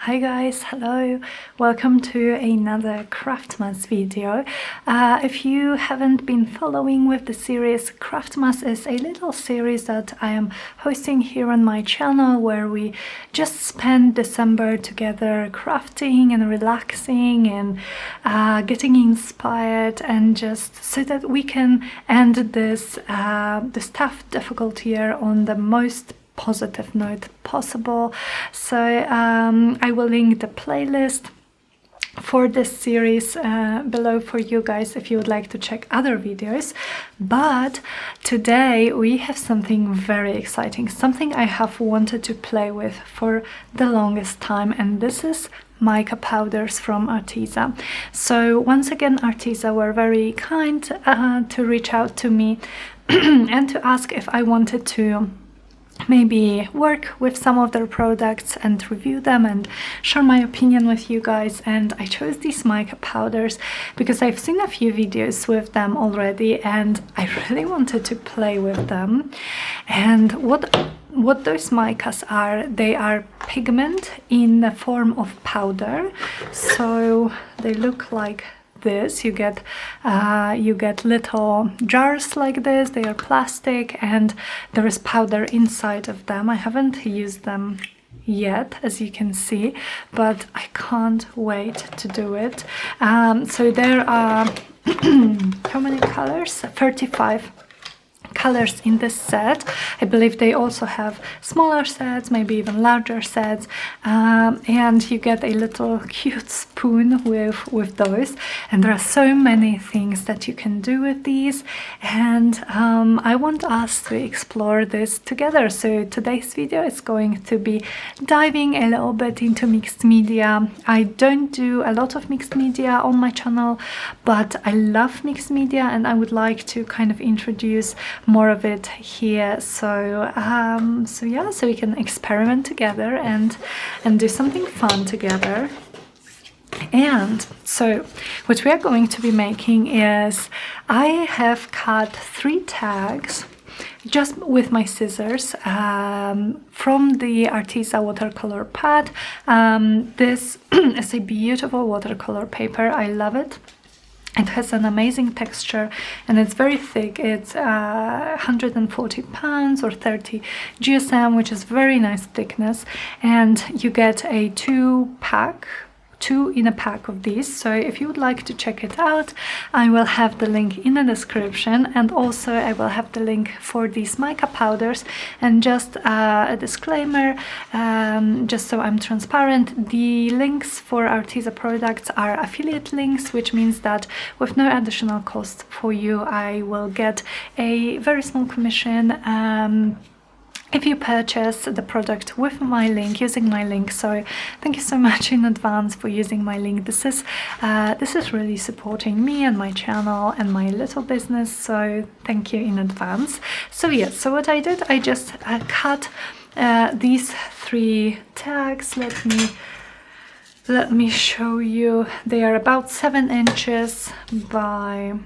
Hi guys, hello, welcome to another Craftmas video. If you haven't been following with the series, Craftmas is a little series that I am hosting here on my channel where we just spend December together crafting and relaxing and getting inspired, and just so that we can end this tough, difficult year on the most positive note possible. So I will link the playlist for this series below for you guys if you would like to check other videos. But today we have something very exciting, something I have wanted to play with for the longest time, and this is mica powders from Arteza. So once again, Arteza were very kind to reach out to me and to ask if I wanted to maybe work with some of their products and review them and share my opinion with you guys. And I chose these mica powders because I've seen a few videos with them already and I really wanted to play with them. And what those micas are, they are pigment in the form of powder. So they look like this. You get little jars like this. They are plastic and there is powder inside of them. I haven't used them yet, as you can see, but I can't wait to do it. So there are how many colors? 35 colors in this set. I believe they also have smaller sets, maybe even larger sets, and you get a little cute spoon with those. And there are so many things that you can do with these, and I want us to explore this together. So today's video is going to be diving a little bit into mixed media. I don't do a lot of mixed media on my channel, but I love mixed media and I would like to kind of introduce more of it here. So yeah, so we can experiment together and do something fun together. And so what we are going to be making is, I have cut 3 tags just with my scissors from the Arteza watercolor pad. This is a beautiful watercolor paper. I love it. It has an amazing texture and it's very thick. It's 140 pounds or 30 GSM, which is very nice thickness. And you get a 2 in a pack of these. So if you would like to check it out, I will have the link in the description, and also I will have the link for these mica powders. And just a disclaimer, just so I'm transparent, the links for Arteza products are affiliate links, which means that with no additional cost for you, I will get a very small commission if you purchase the product with my link, using my link. So thank you so much in advance for using my link. This is really supporting me and my channel and my little business, so thank you in advance. So yes, so what I did, I just cut these 3 tags. Let me show you. They are about 7 inches by,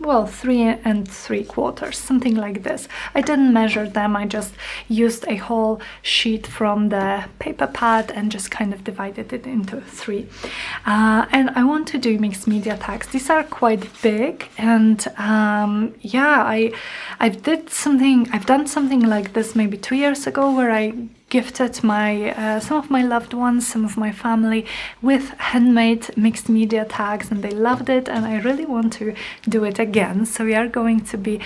well, 3 3/4, something like this. I didn't measure them, I just used a whole sheet from the paper pad and just kind of divided it into 3. And I want to do mixed media tags. These are quite big, and yeah, I've done something like this maybe 2 years ago, where I gifted some of my loved ones, some of my family, with handmade mixed media tags, and they loved it, and I really want to do it again. So we are going to be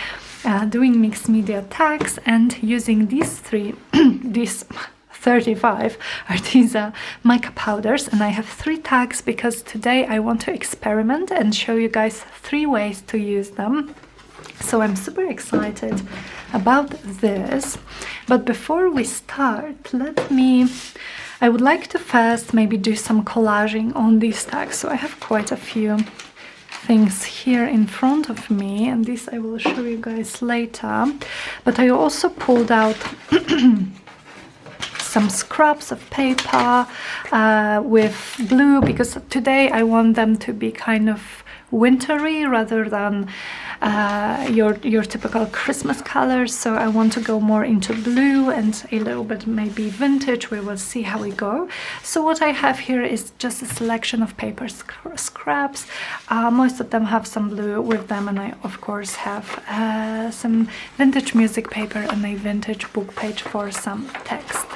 doing mixed media tags and using these 35 Arteza mica powders. And I have 3 tags because today I want to experiment and show you guys 3 ways to use them. So I'm super excited about this. But before we start, I would like to first maybe do some collaging on these tags. So I have quite a few things here in front of me, and this I will show you guys later. But I also pulled out some scraps of paper with blue, because today I want them to be kind of wintry rather than your typical Christmas colors, so I want to go more into blue and a little bit maybe vintage. We will see how we go. So what I have here is just a selection of paper scraps. Most of them have some blue with them, and I of course have some vintage music paper and a vintage book page for some text.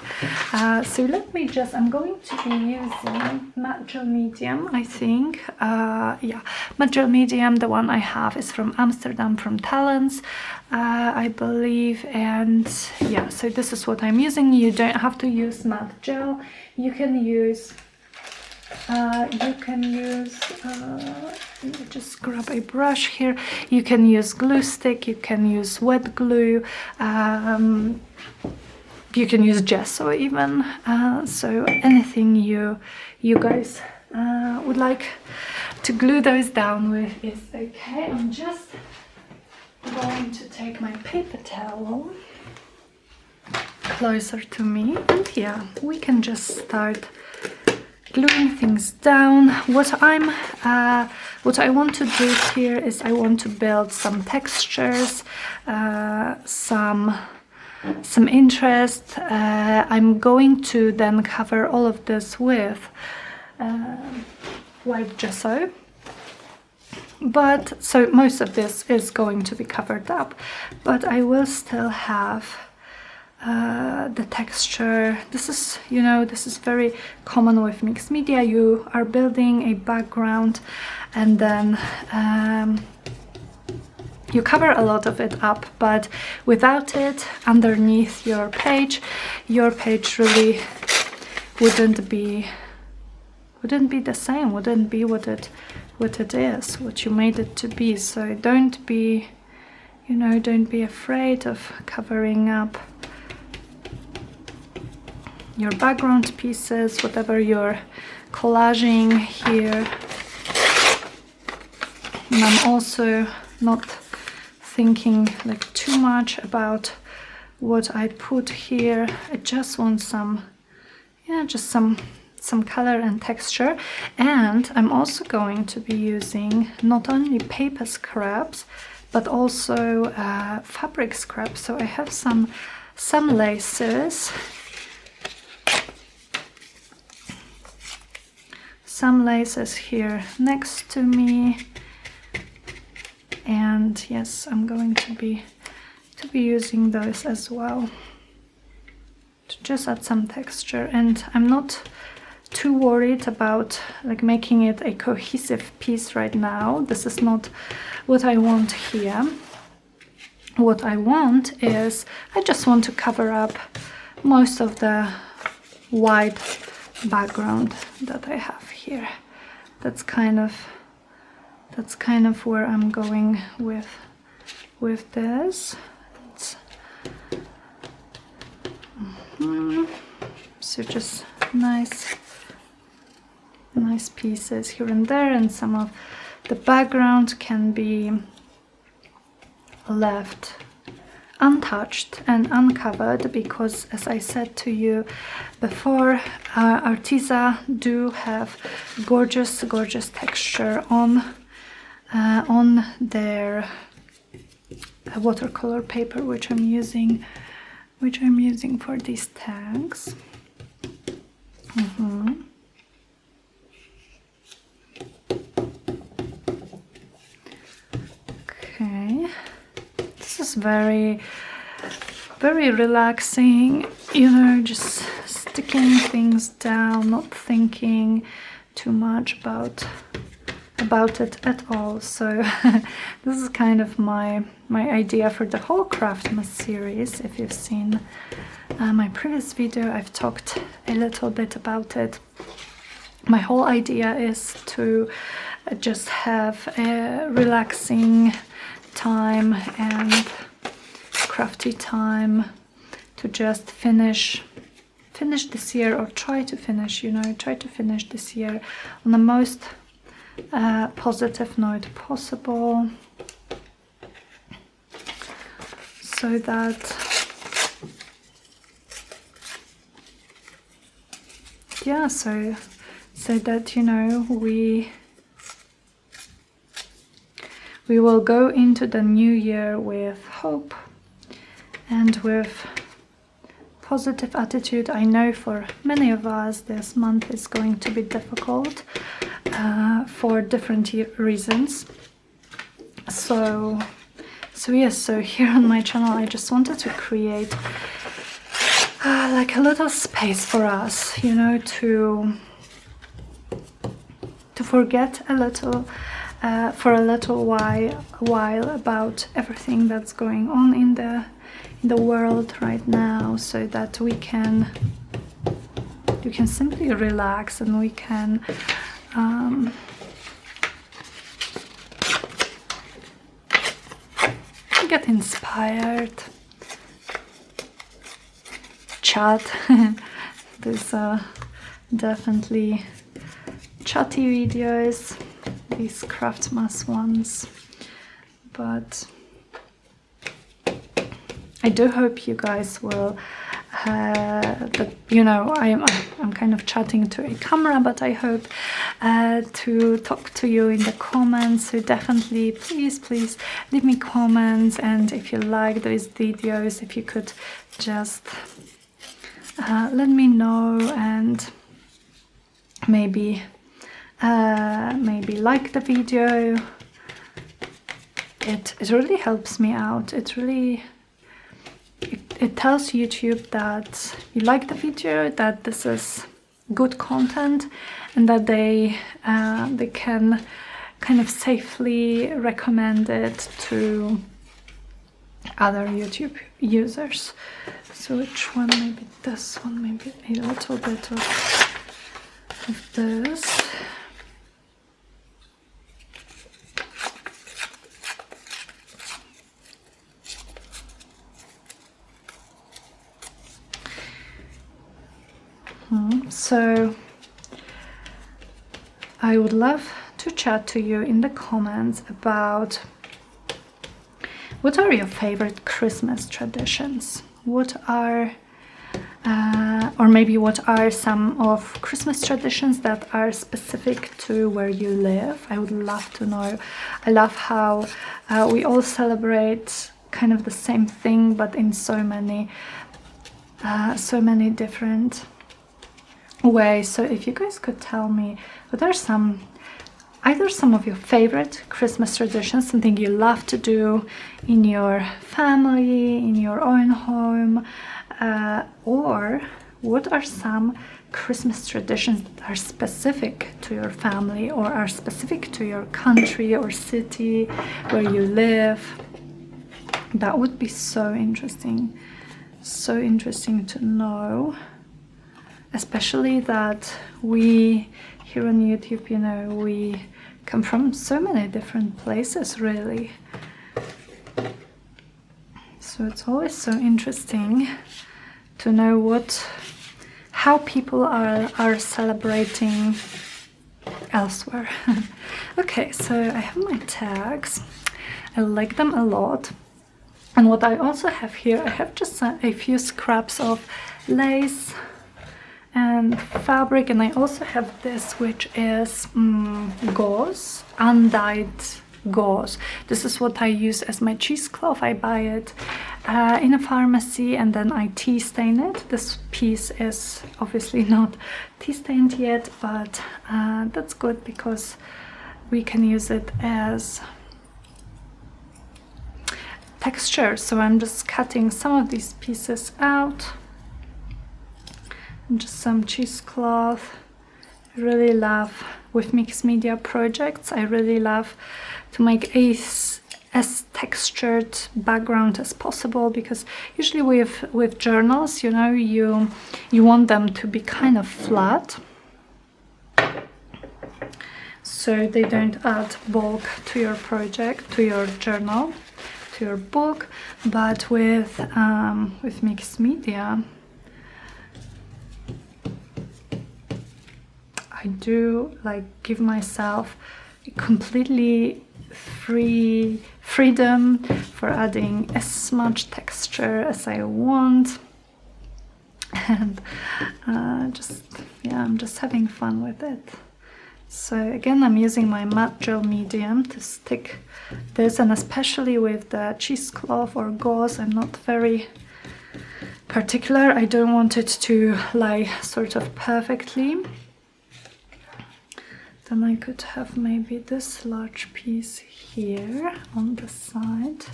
So let me just, I'm going to be using matte gel medium, I think. Yeah, matte gel medium. The one I have is from Amsterdam, from Talents, I believe. And yeah, so this is what I'm using. You don't have to use matte gel. You can use just grab a brush here. You can use glue stick, you can use wet glue, you can use gesso even, so anything you guys would like to glue those down with is okay. I'm just going to take my paper towel closer to me, and yeah, we can just start gluing things down. What I want to do here is I want to build some textures, some interest. I'm going to then cover all of this with white gesso, but so most of this is going to be covered up, but I will still have the texture. This is, you know, this is very common with mixed media. You are building a background and then you cover a lot of it up, but without it underneath your page really wouldn't be the same, wouldn't be what it is, what you made it to be. So don't be, you know, don't be afraid of covering up your background pieces, whatever you're collaging here. And I'm also not thinking like too much about what I put here. I just want some, yeah, just some color and texture. And I'm also going to be using not only paper scraps but also fabric scraps. So I have some laces, here next to me, and yes, I'm going to be using those as well to just add some texture. And I'm not too worried about like making it a cohesive piece right now. This is not what I want here. What I want is, I just want to cover up most of the white background that I have here. That's kind of where I'm going with this. So just nice pieces here and there, and some of the background can be left untouched and uncovered, because as I said to you before, Arteza do have gorgeous texture on their watercolor paper, which I'm using for these tags. Okay, this is very relaxing, you know, just sticking things down, not thinking too much about it at all. So this is kind of my idea for the whole Craftmas series. If you've seen my previous video, I've talked a little bit about it. My whole idea is to just have a relaxing time and crafty time to just finish this year, or try to finish this year on the most positive note possible, so that so that, you know, we we will go into the new year with hope and with positive attitude. I know for many of us this month is going to be difficult for different reasons. So yes, so here on my channel I just wanted to create like a little space for us, you know, to forget a little for a little while about everything that's going on in the world right now, so that you can simply relax and we can get inspired, chat. These are definitely chatty videos, these Craftmas ones, but I do hope you guys will that, you know, I'm kind of chatting to a camera, but I hope to talk to you in the comments. So definitely please leave me comments, and if you like those videos, if you could just let me know, and maybe like the video. It really helps me out. It tells YouTube that you like the video, that this is good content, and that they can kind of safely recommend it to other YouTube users. So which one? Maybe this one, maybe a little bit of this. So I would love to chat to you in the comments about what are your favorite Christmas traditions? What are or maybe what are some of Christmas traditions that are specific to where you live? I would love to know. I love how we all celebrate kind of the same thing, but in so many different ways. So if you guys could tell me what are either some of your favorite Christmas traditions, something you love to do in your family, in your own home, or what are some Christmas traditions that are specific to your family or are specific to your country or city where you live? That would be so interesting to know. Especially that we here on YouTube, you know, we come from so many different places, really. So it's always so interesting to know how people are celebrating elsewhere. Okay, so I have my tags. I like them a lot. And what I also have here, I have just a few scraps of lace and fabric, and I also have this, which is gauze, undyed gauze. This is what I use as my cheesecloth. I buy it in a pharmacy, and then I tea stain it. This piece is obviously not tea stained yet, but that's good because we can use it as texture. So I'm just cutting some of these pieces out. And just some cheesecloth. I really love, with mixed media projects, I really love to make as textured background as possible, because usually with journals, you know, you want them to be kind of flat, so they don't add bulk to your project, to your journal, to your book. But with mixed media, I do like give myself a completely freedom for adding as much texture as I want, and I'm just having fun with it. So again, I'm using my matte gel medium to stick this, and especially with the cheesecloth or gauze, I'm not very particular. I don't want it to lie sort of perfectly. Then I could have maybe this large piece here on the side.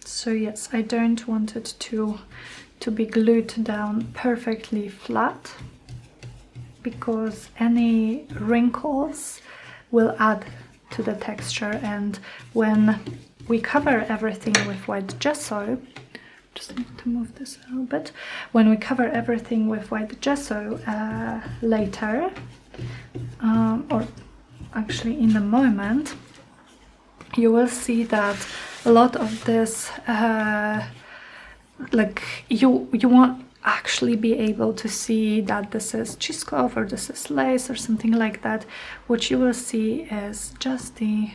So yes, I don't want it to be glued down perfectly flat, because any wrinkles will add to the texture, and when we cover everything with white gesso, just need to move this a little bit, when we cover everything with white gesso later, or actually in a moment, you will see that a lot of this, like you won't actually be able to see that this is cheesecloth or this is lace or something like that. What you will see is just the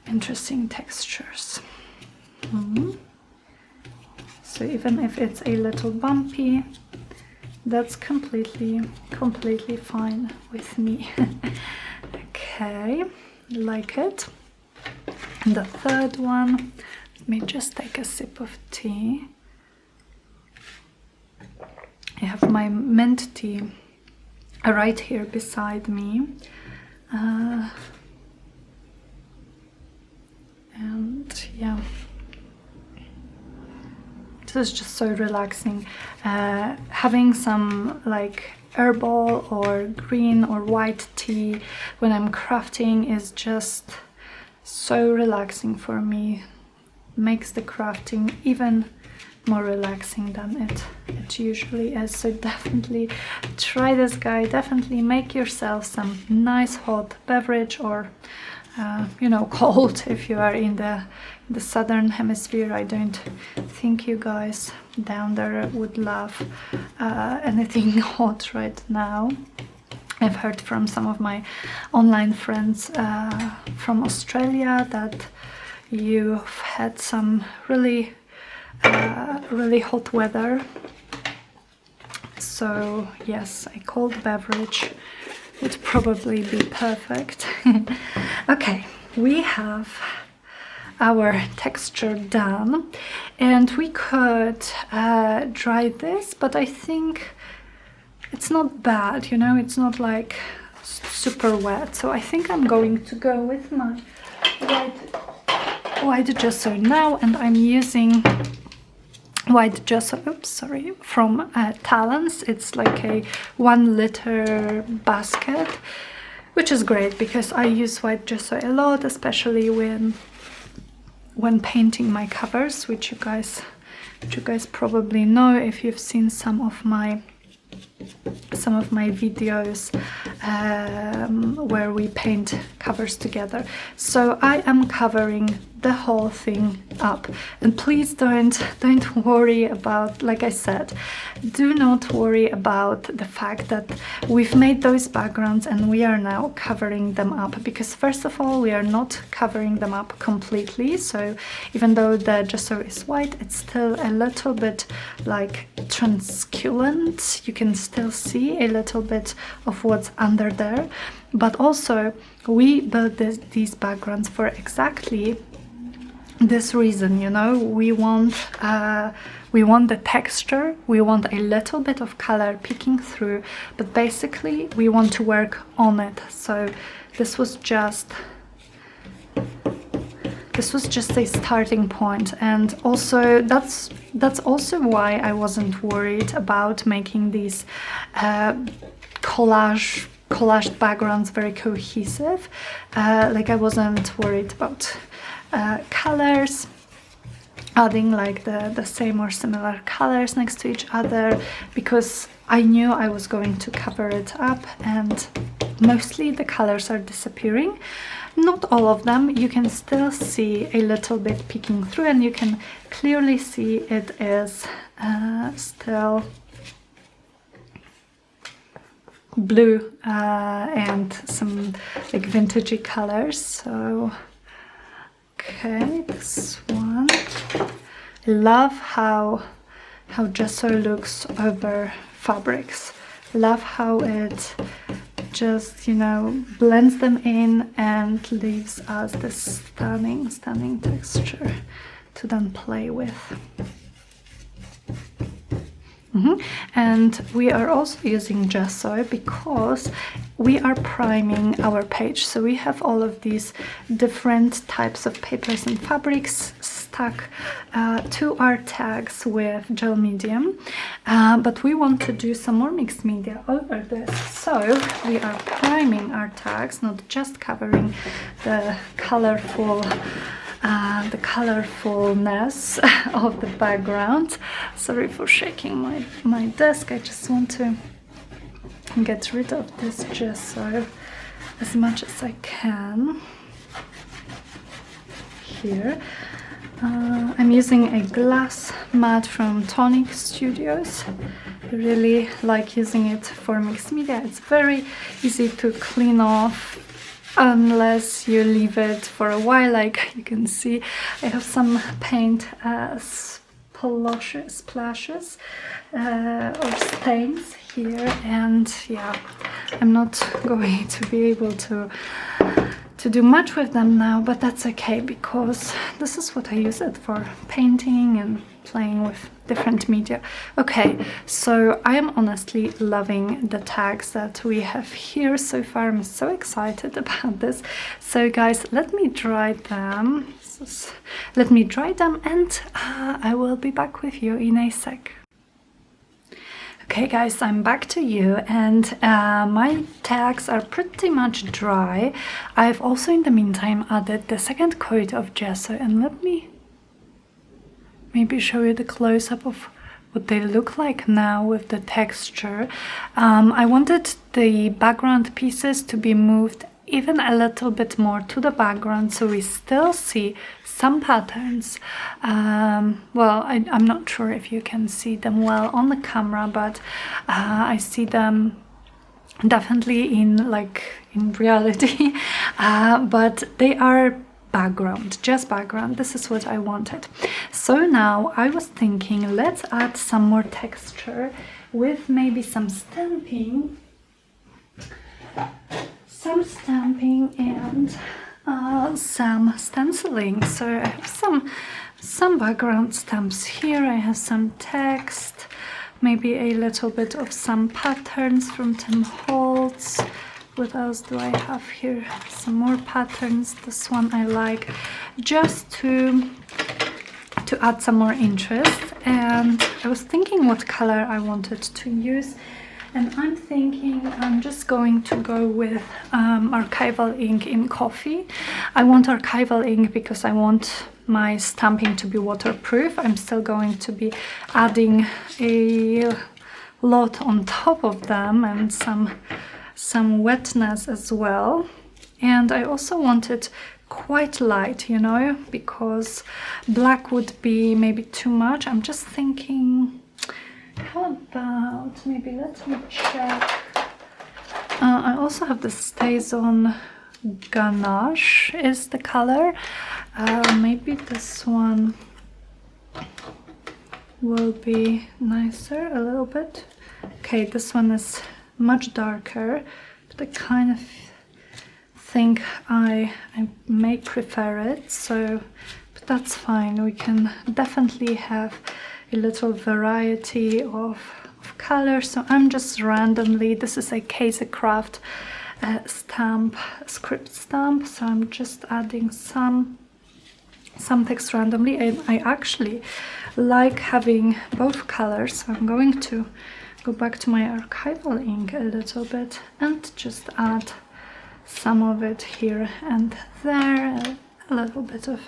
interesting textures. So even if it's a little bumpy, that's completely fine with me. Okay, like it. And the third one, let me just take a sip of tea. I have my mint tea right here beside me. And yeah, this is just so relaxing. Having some like herbal or green or white tea when I'm crafting is just so relaxing for me. Makes the crafting even more relaxing than it usually is. So definitely try this, guy. Definitely make yourself some nice hot beverage, or you know, cold if you are in the southern hemisphere. I don't think you guys down there would love anything hot right now. I've heard from some of my online friends from Australia that you've had some really hot weather. So yes, a cold beverage would probably be perfect. Okay, we have our texture done, and we could dry this, but I think it's not bad, you know, it's not like super wet. So I think I'm going to go with my white gesso now, and I'm using white gesso, oops, sorry, from Talons. It's like a 1 liter basket, which is great because I use white gesso a lot, especially when painting my covers, which you guys probably know if you've seen some of my videos where we paint covers together. So I am covering the whole thing up, and please don't worry about, like I said, do not worry about the fact that we've made those backgrounds and we are now covering them up, because first of all, we are not covering them up completely. So even though the gesso is white, it's still a little bit like translucent. You can still see a little bit of what's under there. But also we built these backgrounds for exactly this reason, you know. We want the texture, we want a little bit of color peeking through, but basically we want to work on it. So this was just a starting point, and also that's also why I wasn't worried about making these collaged backgrounds very cohesive. Like I wasn't worried about colors, adding like the same or similar colors next to each other, because I knew I was going to cover it up and mostly the colors are disappearing. Not all of them, you can still see a little bit peeking through, and you can clearly see it is still blue and some like vintagey colors. So okay, this one, I love how gesso looks over fabrics. love how it just, you know, blends them in and leaves us this stunning texture to then play with. And we are also using gesso because we are priming our page. So we have all of these different types of papers and fabrics stuck to our tags with gel medium, but we want to do some more mixed media over this. So we are priming our tags, not just covering the colorfulness of the background. Sorry for shaking my desk. I just want to get rid of this gesso as much as I can. Here I'm using a glass mat from Tonic Studios. I really like using it for mixed media. It's very easy to clean off unless you leave it for a while. Like you can see, I have some paint splashes or stains here, and yeah, I'm not going to be able to do much with them now, but that's okay because this is what I use it for, painting and playing with different media. Okay, so I am honestly loving the tags that we have here so far. I'm so excited about this. So guys, let me dry them. And I will be back with you in a sec. Okay guys, I'm back to you, and my tags are pretty much dry. I've also in the meantime added the second coat of gesso, and let me maybe show you the close-up of what they look like now with the texture. I wanted the background pieces to be moved even a little bit more to the background, so we still see some patterns. Well, I'm not sure if you can see them well on the camera, but I see them definitely in reality, but they are background, just background. This is what I wanted. So now I was thinking, let's add some more texture with maybe some stamping and some stenciling. So I have some background stamps here. I have some text, maybe a little bit of some patterns from Tim Holtz. What else do I have here? Some more patterns. This one I like, just to add some more interest. And I was thinking what color I wanted to use, and I'm thinking I'm just going to go with archival ink in coffee. I want archival ink because I want my stamping to be waterproof. I'm still going to be adding a lot on top of them and some wetness as well. And I also want it quite light, you know, because black would be maybe too much. I'm just thinking, how about maybe, let me check. I also have the StazOn Ganache is the color. Maybe this one will be nicer a little bit. Okay, this one is much darker, but I kind of think I may prefer it, so but that's fine. We can definitely have a little variety of colors. So I'm just randomly, this is a Case Craft script stamp, so I'm just adding some text randomly, and I actually like having both colors, so I'm going to go back to my archival ink a little bit and just add some of it here and there, a little bit of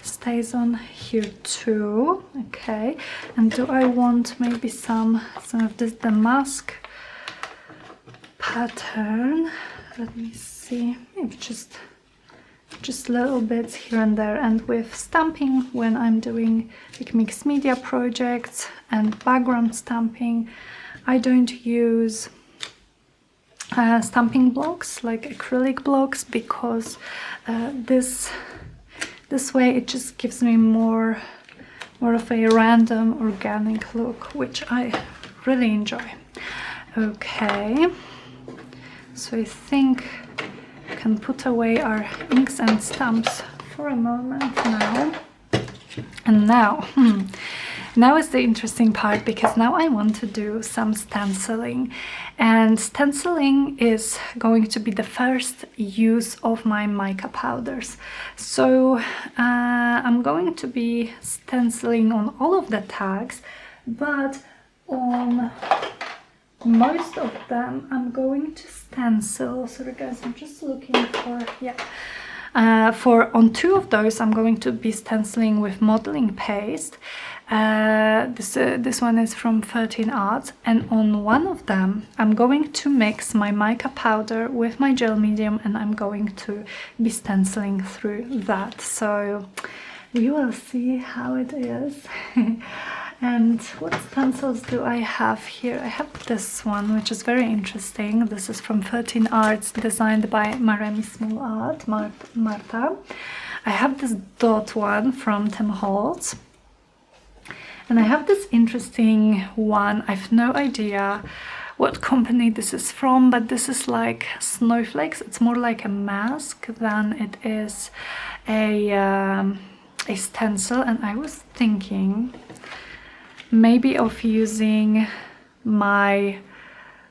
StazOn here too. Okay, and do I want maybe some of this damask pattern? Let me see, maybe just little bits here and there. And with stamping, when I'm doing like mixed media projects and background stamping, I don't use stamping blocks like acrylic blocks, because this way it just gives me more of a random organic look, which I really enjoy. Okay, so I think we can put away our inks and stamps for a moment now. And now, now is the interesting part, because now I want to do some stenciling. And stenciling is going to be the first use of my mica powders. So I'm going to be stenciling on all of the tags, but on most of them I'm going to stencil. Sorry guys, I'm just looking for, yeah. On 2 of those I'm going to be stenciling with modeling paste. This one is from 13 Arts, and on 1 of them I'm going to mix my mica powder with my gel medium, and I'm going to be stenciling through that. So we will see how it is. And what stencils do I have here? I have this one, which is very interesting. This is from 13 Arts, designed by Maremi Small Art, Marta. I have this dot one from Tim Holtz. And I have this interesting one. I have no idea what company this is from, but this is like snowflakes. It's more like a mask than it is a stencil. And I was thinking maybe of using my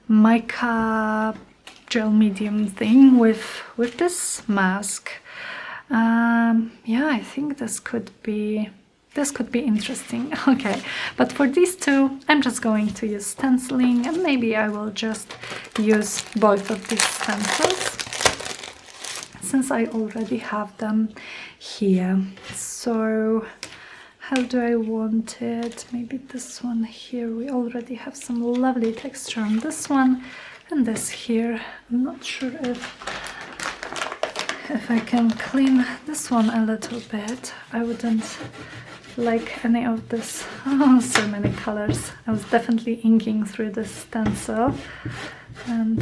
mica gel medium thing with this mask. Yeah, I think this could be interesting. Okay, but for these 2 I'm just going to use stenciling, and maybe I will just use both of these stencils since I already have them here. So how do I want it? Maybe this one here. We already have some lovely texture on this one, and this here. I'm not sure if I can clean this one a little bit. I wouldn't like any of this. Oh, so many colors. I was definitely inking through this stencil, and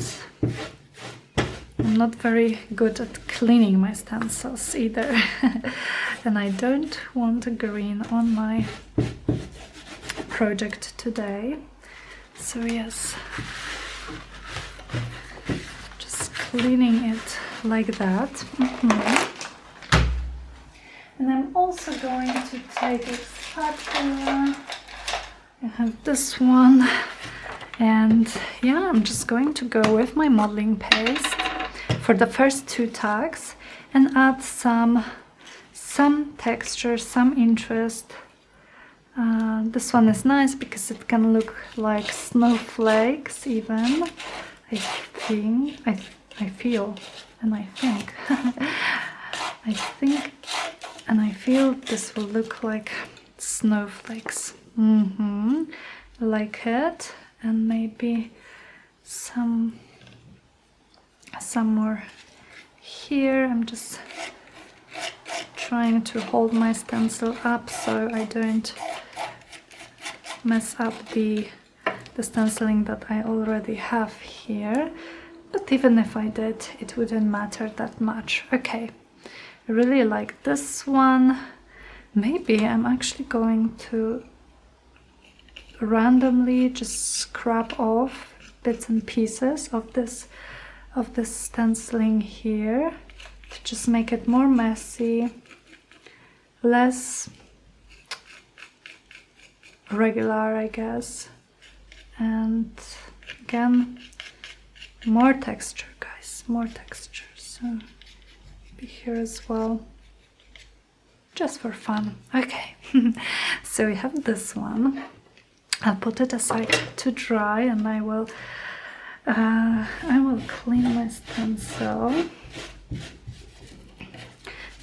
I'm not very good at cleaning my stencils either. And I don't want a green on my project today. So yes, just cleaning it like that. And I'm also going to take a spatula. I have this one, and yeah, I'm just going to go with my modeling paste for the first 2 tags and add some texture, some interest. This one is nice because it can look like snowflakes even. I feel and I think and I feel this will look like snowflakes. Like it, and maybe some more here. I'm just trying to hold my stencil up so I don't mess up the stenciling that I already have here. But even if I did, it wouldn't matter that much. Okay, I really like this one. Maybe I'm actually going to randomly just scrap off bits and pieces of this stenciling here to just make it more messy, less regular, I guess. And again, more texture, guys, more texture. So be here as well, just for fun. Okay, so we have this one. I'll put it aside to dry, and I will clean my stencil.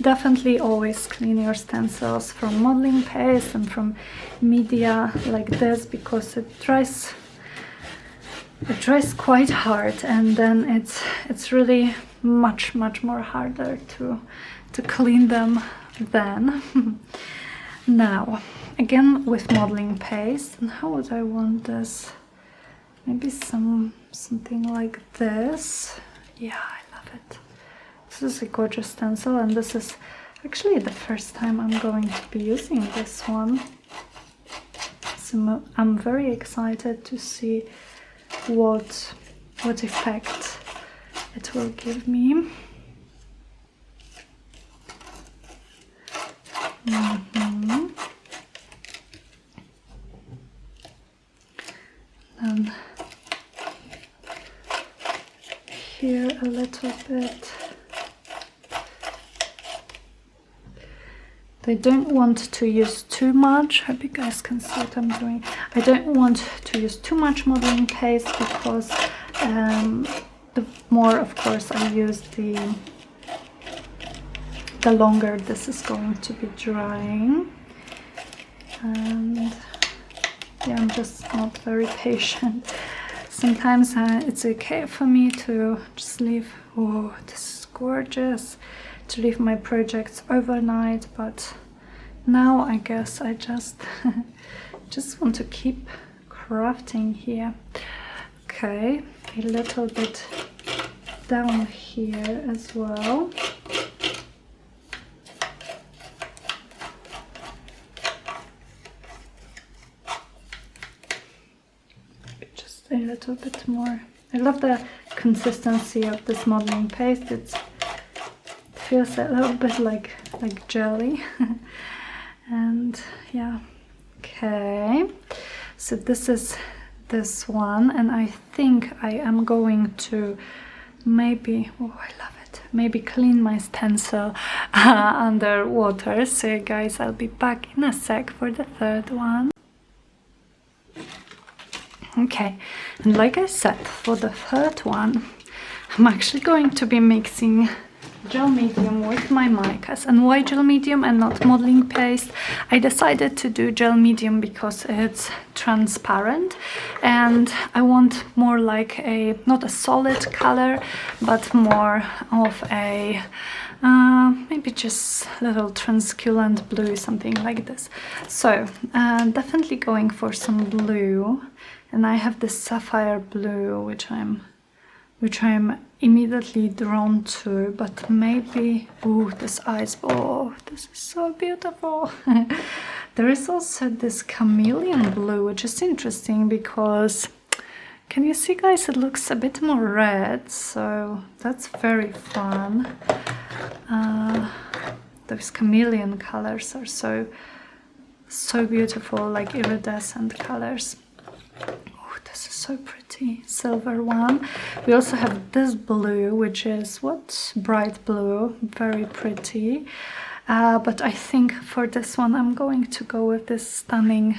Definitely always clean your stencils from modeling paste and from media like this, because it dries quite hard, and then it's really much more harder to clean them then. Now again with modeling paste, and how would I want this? Maybe something like this. Yeah, I love it. This is a gorgeous stencil, and this is actually the first time I'm going to be using this one. So I'm very excited to see what effect it will give me. And here a little bit. I don't want to use too much. I hope you guys can see what I'm doing. I don't want to use too much modeling paste because the more, of course, I use, the longer this is going to be drying. And yeah, I'm just not very patient. Sometimes it's okay for me to just leave, oh, this is gorgeous, to leave my projects overnight, but now I guess I just just want to keep crafting here. Okay, a little bit down here as well. Just a little bit more. I love the consistency of this modeling paste. It feels a little bit like jelly. And yeah, okay, so this is this one, and I think I am going to maybe, oh, I love it, maybe clean my stencil underwater. So guys, I'll be back in a sec for the third one. Okay, and like I said, for the third one, I'm actually going to be mixing gel medium with my micas. And why gel medium and not modeling paste? I decided to do gel medium because it's transparent and I want more like a, not a solid color, but more of a maybe just a little translucent blue, something like this. So definitely going for some blue, and I have this sapphire blue which I'm immediately drawn to, but maybe, oh, this ice, oh, this is so beautiful. There is also this chameleon blue, which is interesting because, can you see guys, it looks a bit more red, so that's very fun. Those chameleon colors are so beautiful, like iridescent colors. This is so pretty, silver one. We also have this blue, which is what, bright blue, very pretty. But I think for this one I'm going to go with this stunning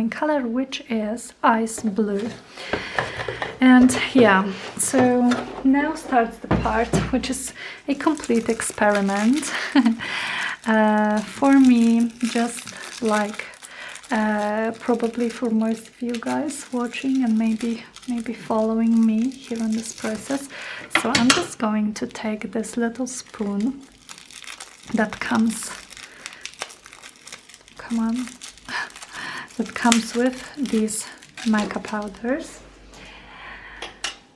color, which is ice blue. And yeah, so now starts the part which is a complete experiment for me, just like probably for most of you guys watching and maybe following me here in this process. So I'm just going to take this little spoon that comes, come on, that comes with these mica powders,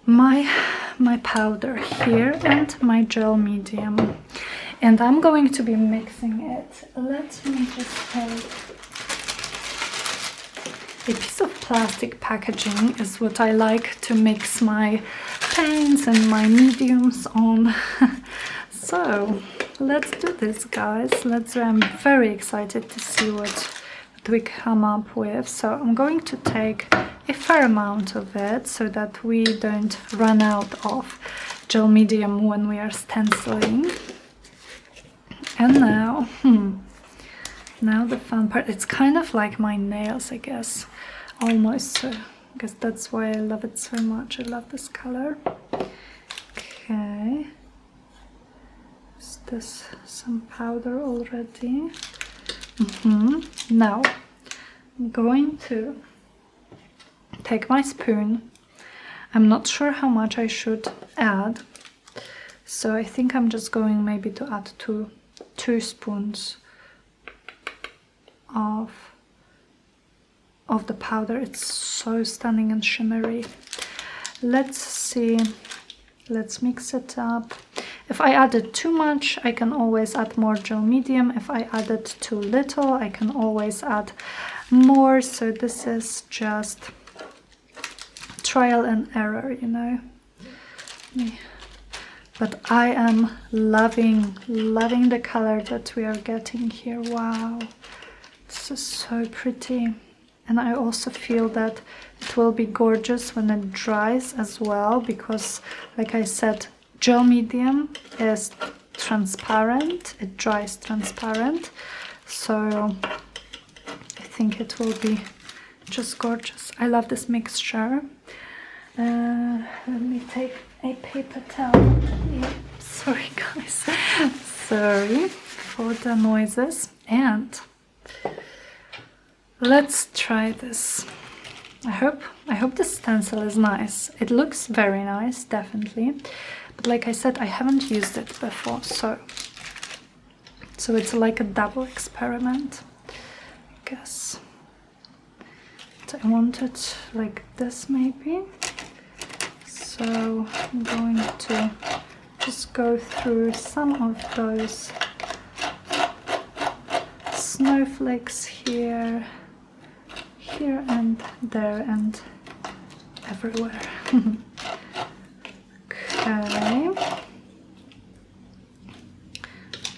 my powder here and my gel medium, and I'm going to be mixing it. Let me just take a piece of plastic packaging, is what I like to mix my paints and my mediums on. So let's do this, guys. I'm very excited to see what we come up with. So I'm going to take a fair amount of it so that we don't run out of gel medium when we are stenciling. And now now the fun part. It's kind of like my nails, I guess, almost. So I guess that's why I love it so much. I love this color. Okay, is this some powder already? Now I'm going to take my spoon. I'm not sure how much I should add, so I think I'm just going maybe to add two spoons of the powder. It's so stunning and shimmery. Let's see, let's mix it up. If I added too much, I can always add more gel medium. If I added too little, I can always add more. So this is just trial and error, you know. But I am loving the color that we are getting here. Wow, this is so pretty. And I also feel that it will be gorgeous when it dries as well, because like I said, gel medium is transparent, it dries transparent, so I think it will be just gorgeous. I love this mixture. Let me take a paper towel. Yeah, sorry guys, sorry for the noises. And let's try this. I hope the stencil is nice. It looks very nice, definitely. But like I said, I haven't used it before, so it's like a double experiment, I guess. But I want it like this maybe. So I'm going to just go through some of those snowflakes here and there and everywhere. Okay.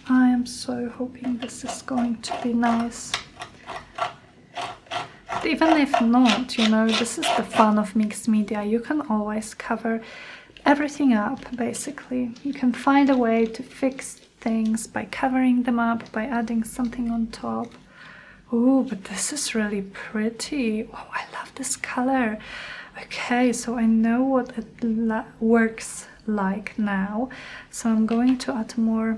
I am so hoping this is going to be nice. But even if not, you know, this is the fun of mixed media. You can always cover everything up, basically. You can find a way to fix things by covering them up, by adding something on top. Oh, but this is really pretty. Oh, I love this color. Okay, so I know what it works like now. So I'm going to add more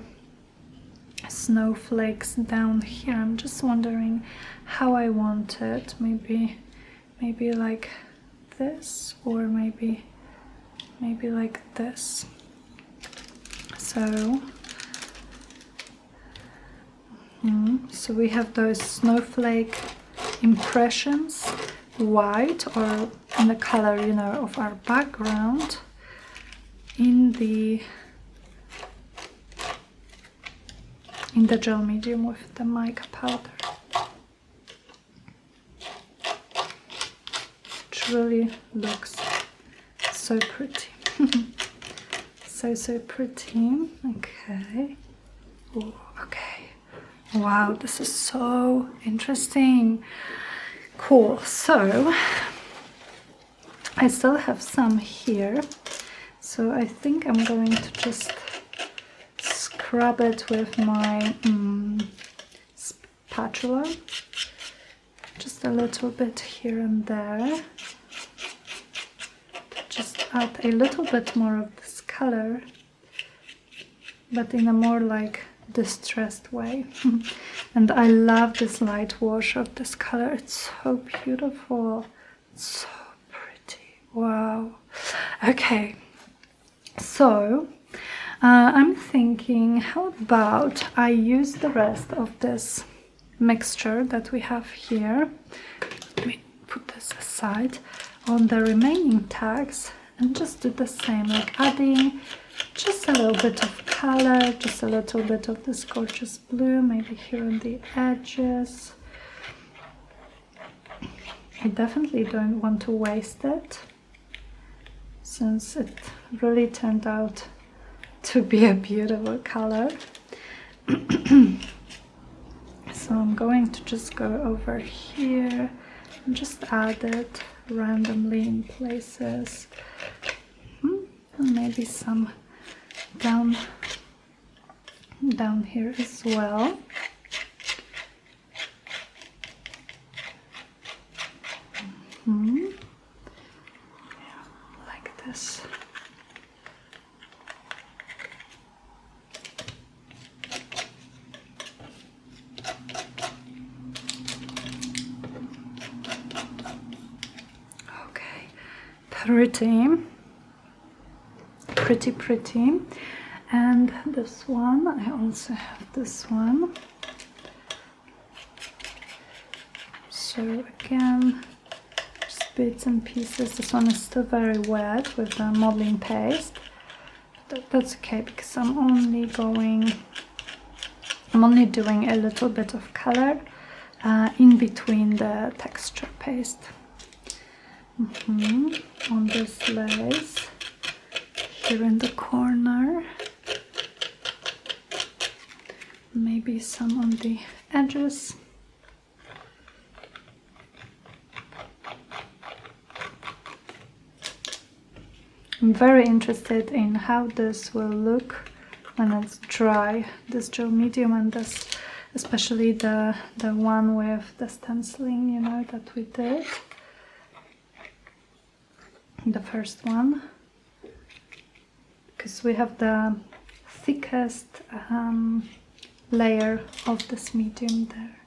snowflakes down here. I'm just wondering how I want it. Maybe like this, or maybe like this. So so we have those snowflake impressions, white or in the color, you know, of our background, in the gel medium with the mica powder, which really looks so pretty. so pretty. Okay. Ooh, okay. Wow, this is so interesting. Cool. So I still have some here, so I think I'm going to just scrub it with my spatula, just a little bit here and there, just add a little bit more of this color, but in a more like distressed way. And I love this light wash of this color. It's so beautiful, it's so pretty. Wow. Okay, so I'm thinking, how about I use the rest of this mixture that we have here, let me put this aside, on the remaining tags, and just do the same, like adding just a little bit of color, just a little bit of this gorgeous blue, maybe here on the edges. I definitely don't want to waste it, since it really turned out to be a beautiful color. So I'm going to just go over here and just add it randomly in places, and maybe some down here as well. Like this. Okay, pretty. And this one, I also have this one. So again, just bits and pieces. This one is still very wet with the modeling paste. That's okay, because I'm only doing a little bit of color in between the texture paste. on this lace here in the corner, maybe some on the edges. I'm very interested in how this will look when it's dry, this gel medium, and this, especially the one with the stenciling, you know, that we did, the first one, because we have the thickest layer of this medium there.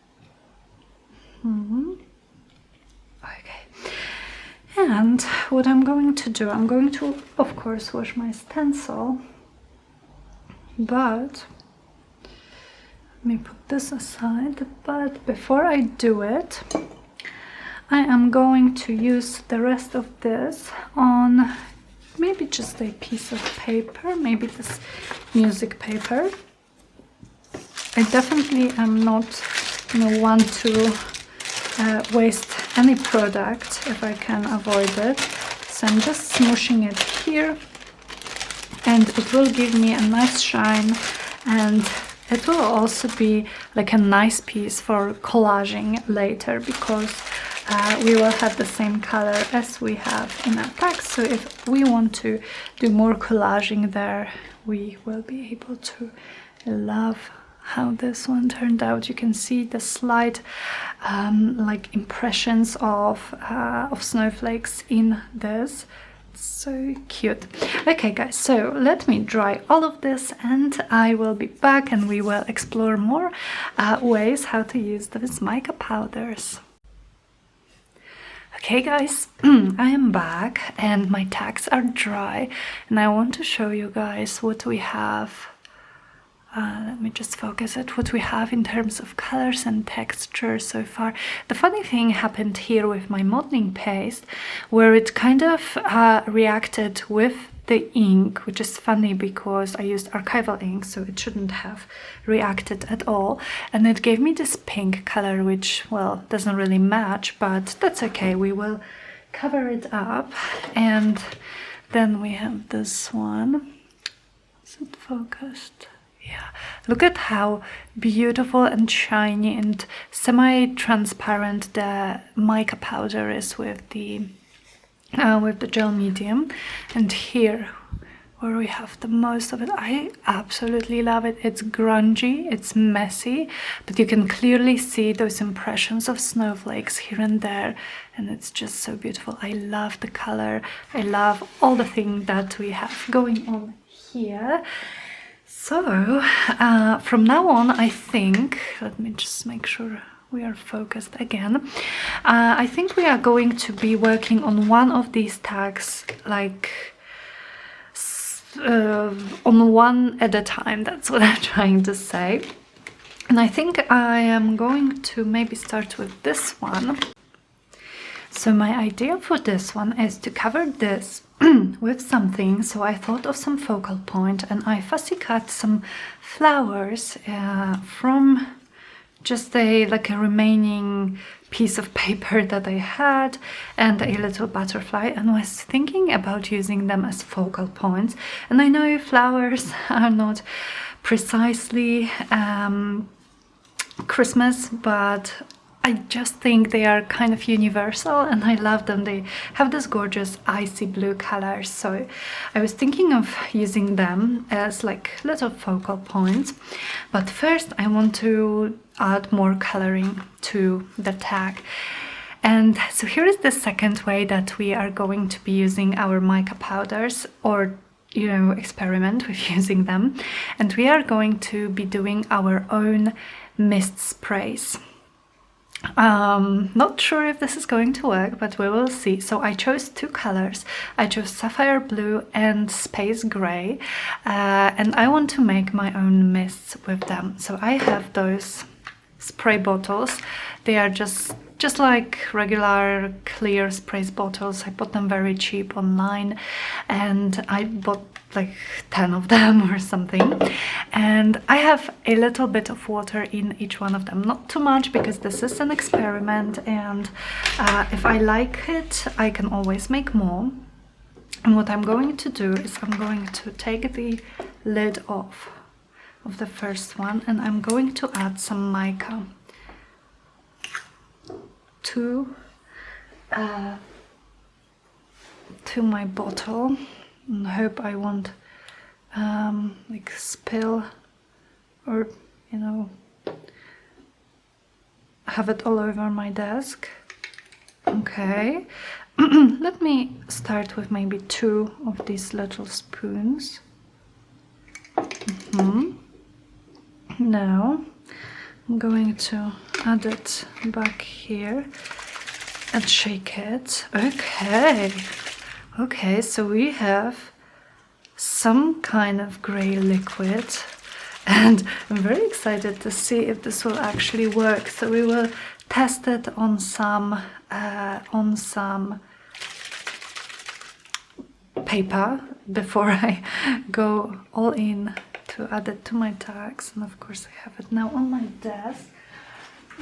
Okay. And what I'm going to do, I'm going to, of course, wash my stencil, but let me put this aside. But before I do it, I am going to use the rest of this on maybe just a piece of paper, maybe this music paper. I definitely am not, you know, one to waste any product if I can avoid it. So I'm just smooshing it here, and it will give me a nice shine, and it will also be like a nice piece for collaging later, because we will have the same color as we have in our tag. So if we want to do more collaging there, we will be able to. Love how this one turned out. You can see the slight like impressions of snowflakes in this. It's so cute. Okay guys, so let me dry all of this and I will be back and we will explore more ways how to use these mica powders. Okay guys, I am back and my tags are dry and I want to show you guys what we have. Let me just focus at what we have in terms of colors and texture so far. The funny thing happened here with my modeling paste, where it kind of reacted with the ink, which is funny because I used archival ink, so it shouldn't have reacted at all. And it gave me this pink color, which, well, doesn't really match, but that's okay. We will cover it up. And then we have this one. Is it focused? Yeah, look at how beautiful and shiny and semi-transparent the mica powder is with the gel medium. And here, where we have the most of it, I absolutely love it. It's grungy, it's messy, but you can clearly see those impressions of snowflakes here and there, and it's just so beautiful. I love the color. I love all the things that we have going on here. So, from now on, I think, let me just make sure we are focused again. I think we are going to be working on one of these tags, like, on one at a time. That's what I'm trying to say. And I think I am going to maybe start with this one. So my idea for this one is to cover this with something, so I thought of some focal point and I fussy cut some flowers from just like a remaining piece of paper that I had and a little butterfly, and was thinking about using them as focal points. And I know flowers are not precisely Christmas, but I just think they are kind of universal and I love them. They have this gorgeous icy blue color, so I was thinking of using them as like little focal points. But first I want to add more coloring to the tag. And so here is the second way that we are going to be using our mica powders, or you know, experiment with using them. And we are going to be doing our own mist sprays. Not sure if this is going to work, but we will see. So I chose two colors. I chose sapphire blue and space gray, and I want to make my own mists with them. So I have those spray bottles. They are just like regular clear spray bottles. I bought them very cheap online, and I bought like 10 of them or something, and I have a little bit of water in each one of them, not too much because this is an experiment, and if I like it I can always make more. And what I'm going to do is I'm going to take the lid off of the first one, and I'm going to add some mica to my bottle, and hope I won't like spill or, you know, have it all over my desk. Okay. Let me start with maybe 2 of these little spoons. Now I'm going to add it back here and shake it. Okay, so we have some kind of gray liquid, and I'm very excited to see if this will actually work. So we will test it on some paper before I go all in to add it to my tags. And of course I have it now on my desk.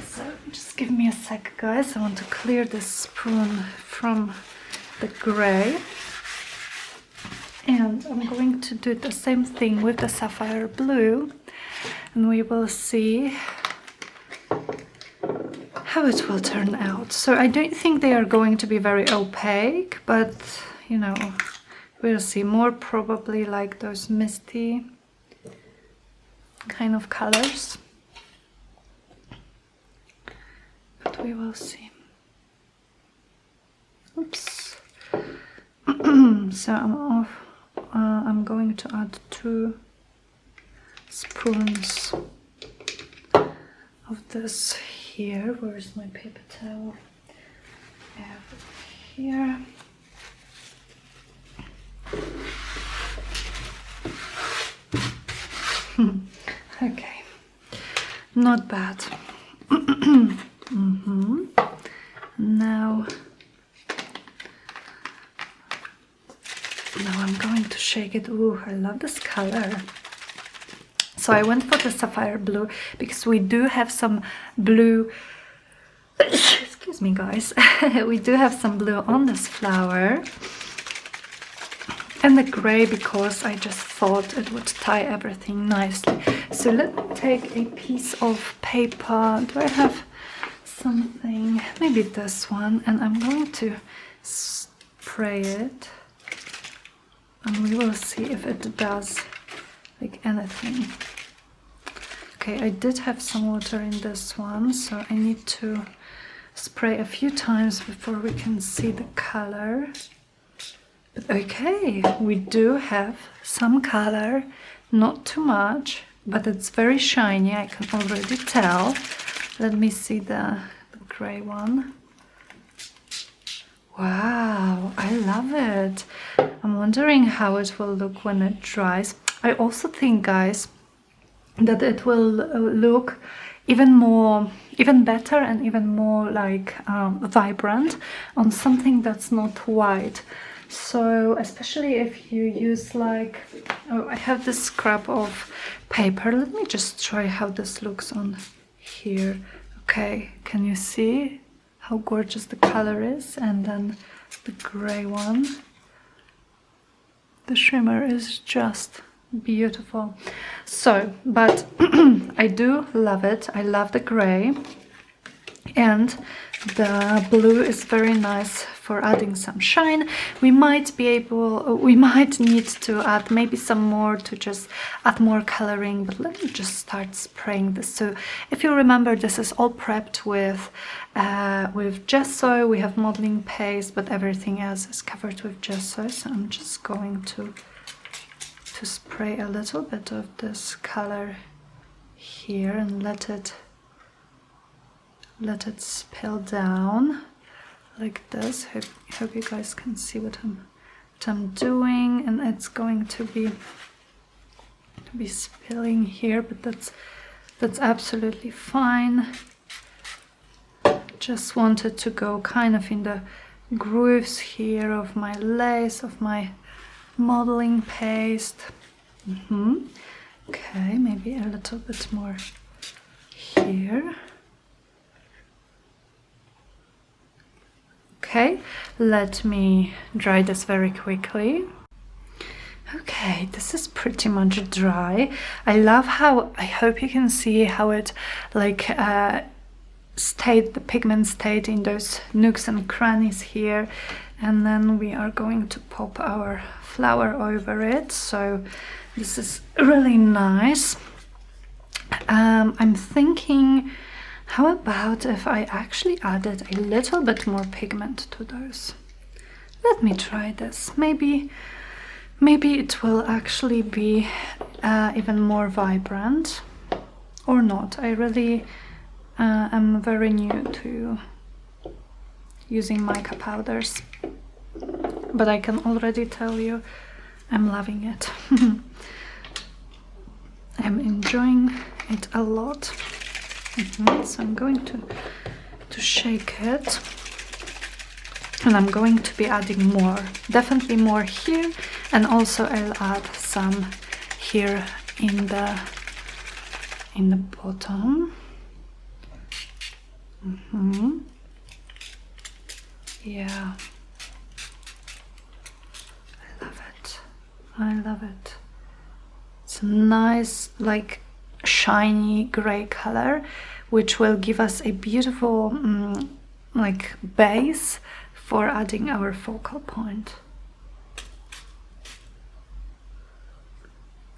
So just give me a sec, guys. I want to clear this spoon from the gray. And I'm going to do the same thing with the sapphire blue, and we will see how it will turn out. So I don't think they are going to be very opaque, but you know, we'll see. More probably like those misty kind of colors, but we will see. Oops. So I'm going to add 2 spoons of this here. Where is my paper towel? I have it here. Okay, not bad. Now I'm going to shake it. Ooh, I love this color. So I went for the sapphire blue because we do have some blue. Excuse me, guys. We do have some blue on this flower. And the gray because I just thought it would tie everything nicely. So let's take a piece of paper. Do I have something? Maybe this one. And I'm going to spray it. And we will see if it does like anything. Okay, I did have some water in this one, so I need to spray a few times before we can see the color. But okay, we do have some color, not too much, but it's very shiny, I can already tell. Let me see the gray one. Wow, I love it. I'm wondering how it will look when it dries. I also think, guys, that it will look even better and even more like vibrant on something that's not white. So especially if you use like, oh, I have this scrap of paper. Let me just try how this looks on here. Okay, can you see how gorgeous the color is? And then the gray one, the shimmer is just beautiful. So, but I do love it. I love the gray, and the blue is very nice for adding some shine. We might need to add maybe some more to just add more coloring, but let me just start spraying this. So if you remember, this is all prepped with gesso. We have modeling paste, but everything else is covered with gesso. So I'm just going to spray a little bit of this color here and let it spill down like this. Hope you guys can see what I'm doing, and it's going to be spilling here, but that's That's absolutely fine. Just wanted to go kind of in the grooves here of my lace, of my modeling paste. Okay, maybe a little bit more here. Okay, let me dry this very quickly. Okay, this is pretty much dry. I love how, I hope you can see how it like the pigment stayed in those nooks and crannies here. And then we are going to pop our flower over it. So this is really nice. I'm thinking, how about if I actually added a little bit more pigment to those? Let me try this. Maybe it will actually be even more vibrant, or not. I really am very new to using mica powders, but I can already tell you I'm loving it. I'm enjoying it a lot. So I'm going to shake it, and I'm going to be adding more, definitely more here, and also I'll add some here in the bottom. Yeah, I love it. It's a nice, like, shiny gray color, which will give us a beautiful like base for adding our focal point.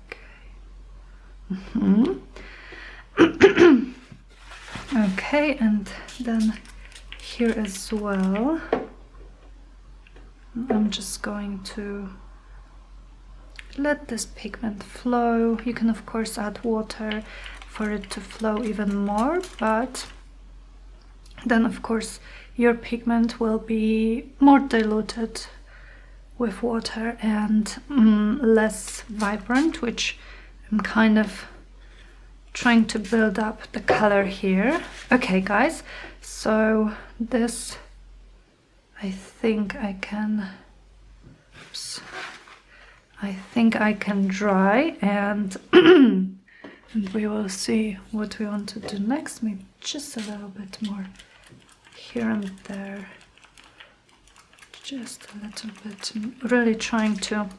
Okay. Okay, and then here as well, I'm just going to let this pigment flow. You can of course add water for it to flow even more, but then of course your pigment will be more diluted with water and less vibrant, which I'm kind of trying to build up the color here. Okay guys, so this I think I can dry, and and we will see what we want to do next. Maybe just a little bit more here and there, just a little bit. Really trying to,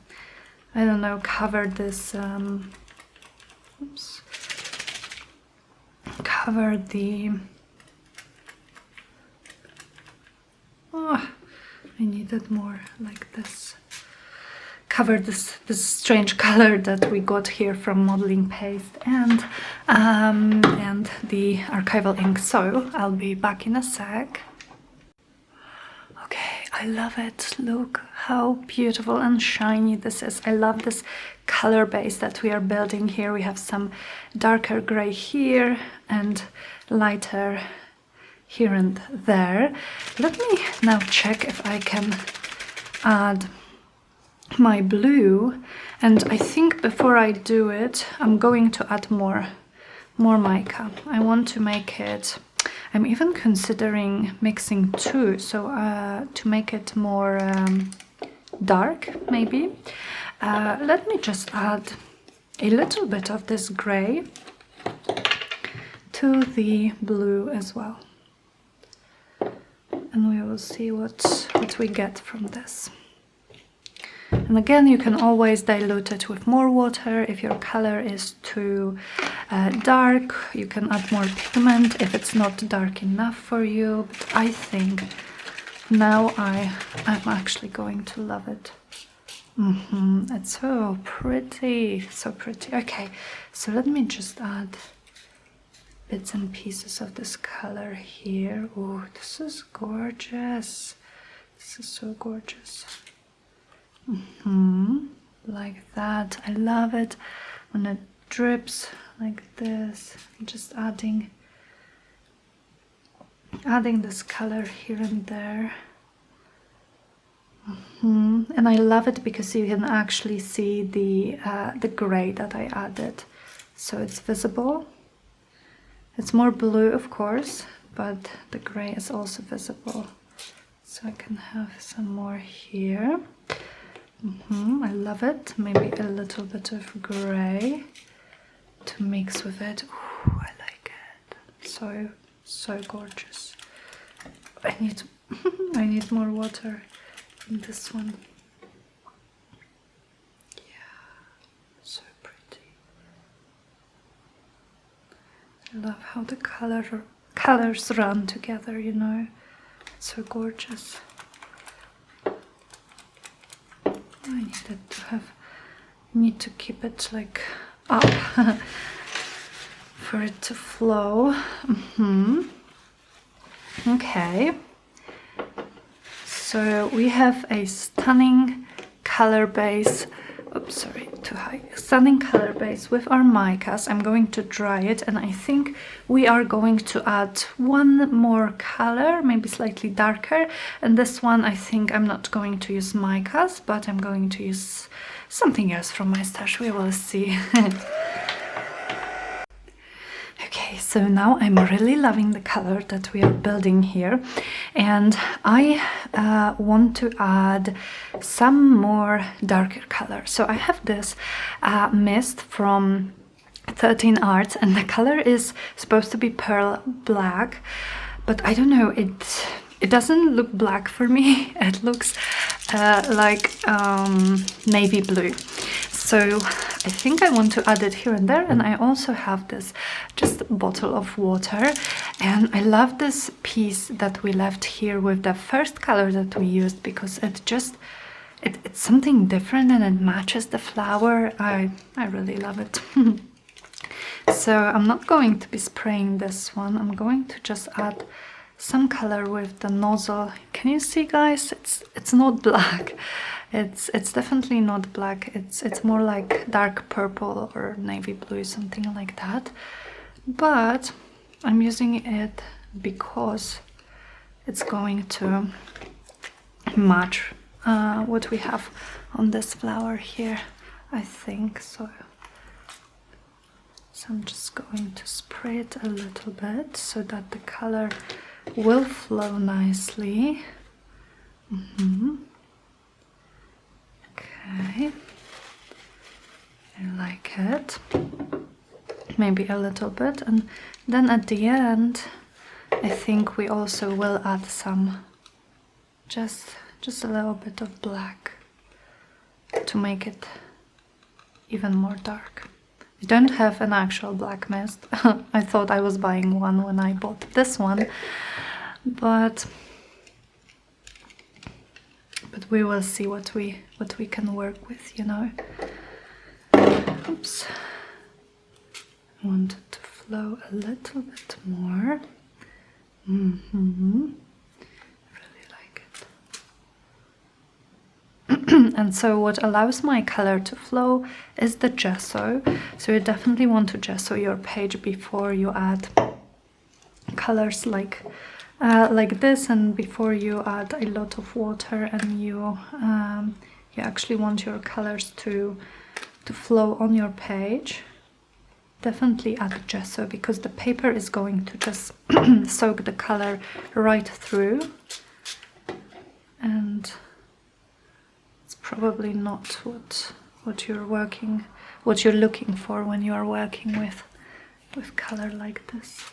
I don't know, cover this cover the, oh, I needed more like this. Cover this strange color that we got here from modeling paste and the archival ink. So I'll be back in a sec. Okay, I love it. Look how beautiful and shiny this is. I love this color base that we are building here. We have some darker gray here and lighter here and there. Let me now check if I can add my blue, and I think before I do it I'm going to add more mica. I want to make it, I'm even considering mixing two, so to make it more dark maybe. Let me just add a little bit of this gray to the blue as well, and we will see what we get from this. And again, you can always dilute it with more water. If your color is too dark, you can add more pigment if it's not dark enough for you. But I think now I'm actually going to love it. It's so pretty, so pretty. Okay, so let me just add bits and pieces of this color here. Oh, this is gorgeous. This is so gorgeous. Like that. I love it when it drips like this. I'm just adding this color here and there. And I love it because you can actually see the gray that I added, so it's visible. It's more blue, of course, but the gray is also visible. So I can have some more here. I love it. Maybe a little bit of gray to mix with it. Ooh, I like it. So gorgeous. I need more water in this one. Yeah, so pretty. I love how the colors run together, you know. It's so gorgeous. I need to keep it like up for it to flow. Okay, so we have a stunning color base. Oops, sorry, too high. Stunning color base with our micas. I'm going to dry it, and I think we are going to add one more color, maybe slightly darker. And this one, I think I'm not going to use micas, but I'm going to use something else from my stash. We will see. Okay, so now I'm really loving the color that we are building here, and I want to add some more darker color. So I have this mist from 13 Arts, and the color is supposed to be pearl black, but I don't know, it doesn't look black for me. It looks like navy blue. So I think I want to add it here and there, and I also have this just bottle of water, and I love this piece that we left here with the first color that we used, because it's something different and it matches the flower. I really love it. So I'm not going to be spraying this one. I'm going to just add some color with the nozzle. Can you see, guys? It's not black. It's definitely not black. It's more like dark purple or navy blue, something like that. But I'm using it because it's going to match what we have on this flower here, I think. So I'm just going to spray it a little bit so that the color will flow nicely. Okay, I like it. Maybe a little bit, and then at the end I think we also will add some, just a little bit of black to make it even more dark. I don't have an actual black mist. I thought I was buying one when I bought this one, but we will see what we can work with, you know. Oops. I want it to flow a little bit more. Really like it. And so what allows my color to flow is the gesso. So you definitely want to gesso your page before you add colors like this, and before you add a lot of water, and you actually want your colors to flow on your page. Definitely add gesso, because the paper is going to just soak the color right through, and it's probably not what you're looking for when you are working with color like this.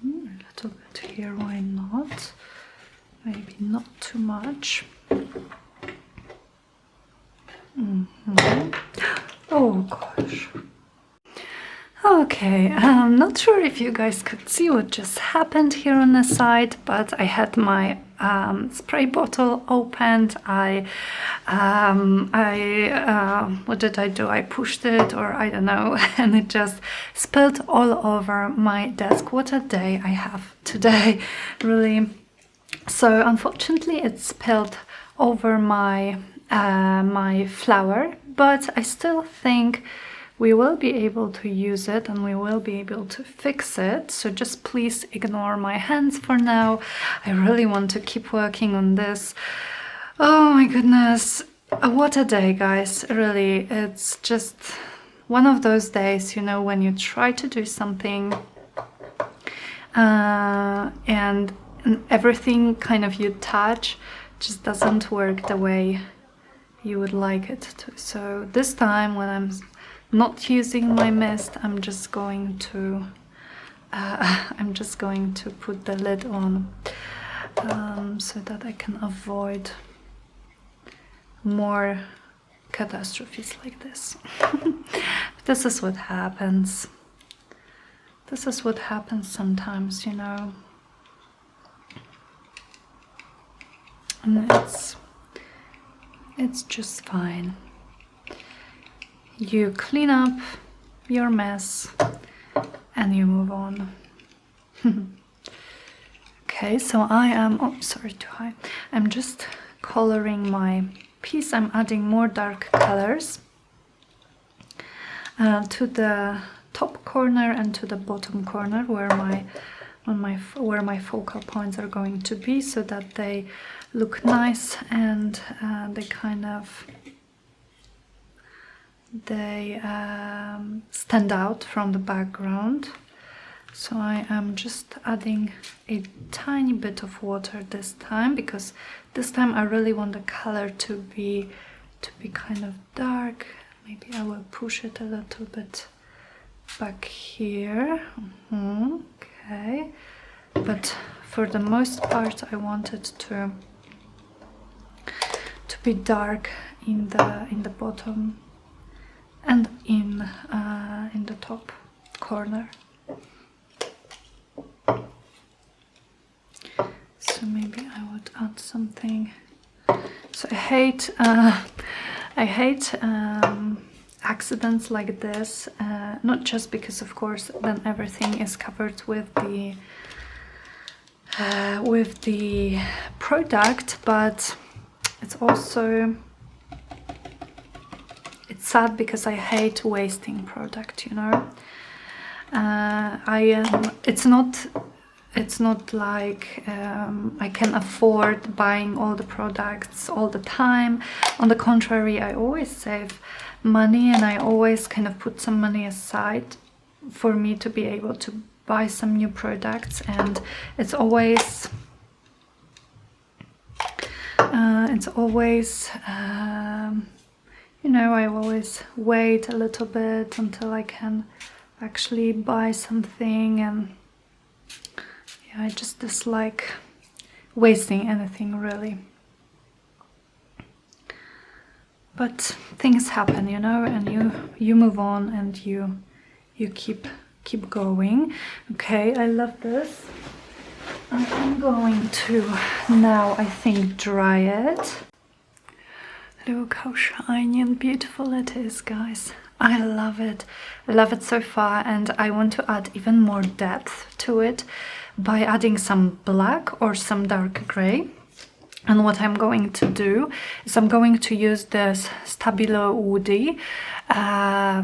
A little bit here, why not? Maybe not too much. Oh gosh. Okay, I'm not sure if you guys could see what just happened here on the side, but I had my spray bottle opened. What did I do? I pushed it, or I don't know, and it just spilled all over my desk. What a day I have today, really. So unfortunately it spilled over my my flower, but I still think we will be able to use it, and we will be able to fix it. So just please ignore my hands for now. I really want to keep working on this. Oh my goodness, what a day, guys. Really, it's just one of those days, you know, when you try to do something and everything kind of you touch just doesn't work the way you would like it to. So this time when I'm not using my mist, I'm just going to put the lid on so that I can avoid more catastrophes like this. This is what happens. This is what happens sometimes, you know. And it's just fine. You clean up your mess and you move on. Okay, so I am, oh, sorry, too high. I'm just coloring my piece. I'm adding more dark colors to the top corner and to the bottom corner where my focal points are going to be, so that they look nice and they kind of stand out from the background. So I am just adding a tiny bit of water this time, because this time I really want the color to be kind of dark. Maybe I will push it a little bit back here. Okay, but for the most part I want it to be dark in the bottom and in the top corner. So maybe I would add something. So I hate accidents like this, not just because of course then everything is covered with the product, but it's also, it's sad because I hate wasting product, you know. It's not like I can afford buying all the products all the time. On the contrary, I always save money, and I always kind of put some money aside for me to be able to buy some new products. And it's always you know, I always wait a little bit until I can actually buy something, and I just dislike wasting anything, really. But things happen, you know, and you move on and you keep going. Okay, I love this. I'm going to now, I think, dry it. Look how shiny and beautiful it is, guys. I love it. I love it so far, and I want to add even more depth to it by adding some black or some dark gray. And what I'm going to do is I'm going to use this Stabilo Woody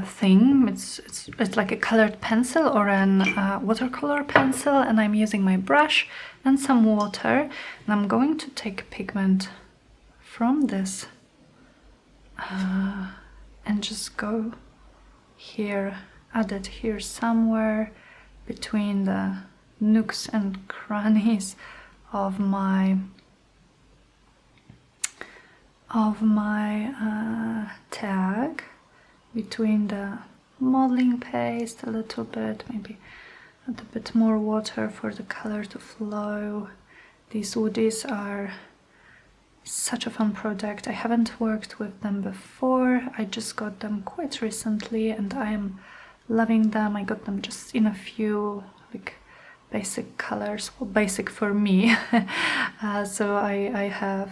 thing. It's like a colored pencil or an watercolor pencil, and I'm using my brush and some water, and I'm going to take pigment from this and just go here, add it here somewhere between the nooks and crannies of my tag, between the modeling paste a little bit, maybe add a bit more water for the color to flow. These woodies are such a fun product. I haven't worked with them before. I just got them quite recently and I am loving them. I got them just in a few like basic colors, well, basic for me. So I have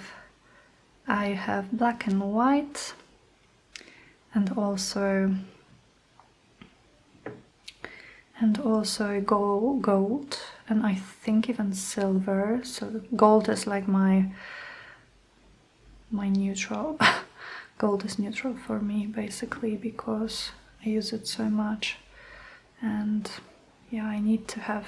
black and white, and also gold, and I think even silver. So gold is like my neutral. Gold is neutral for me, basically, because I use it so much. And yeah, I need to have,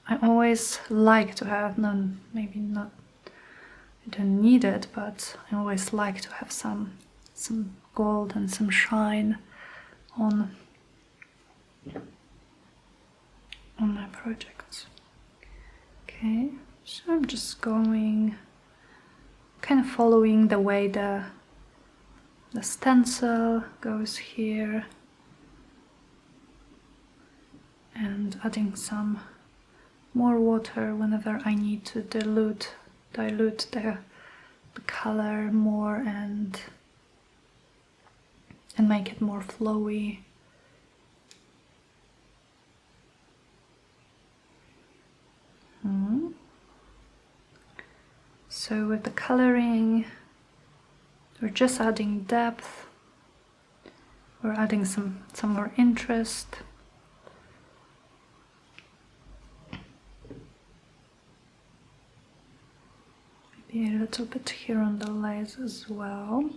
I always like to have, maybe not, I don't need it, but I always like to have some gold and some shine on my projects. Okay, so I'm just going, kind of following the way the stencil goes here, and adding some more water whenever I need to dilute the color more and make it more flowy. So with the coloring, we're just adding depth, we're adding some more interest. Maybe a little bit here on the legs as well.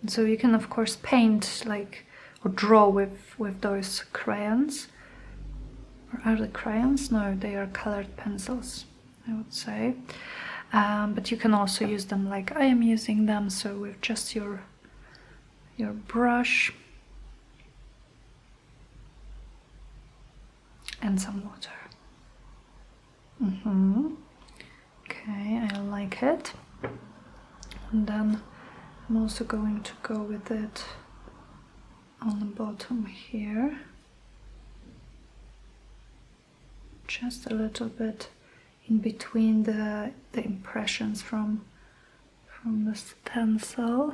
And so you can of course paint like or draw with those crayons. Or are they crayons? No, they are colored pencils, I would say. But you can also use them like I am using them, so with just your brush and some water. Okay, I like it. And then I'm also going to go with it on the bottom here. Just a little bit in between the impressions from the stencil.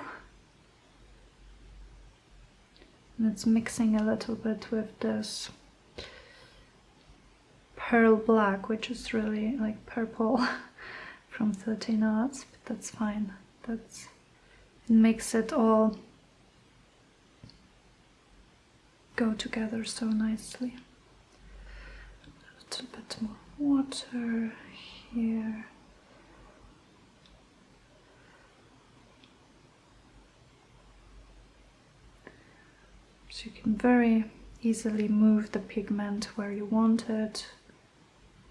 And it's mixing a little bit with this pearl black, which is really like purple from 13 Arts, but that's fine. It makes it all go together so nicely. A little bit more water here. So you can very easily move the pigment where you want it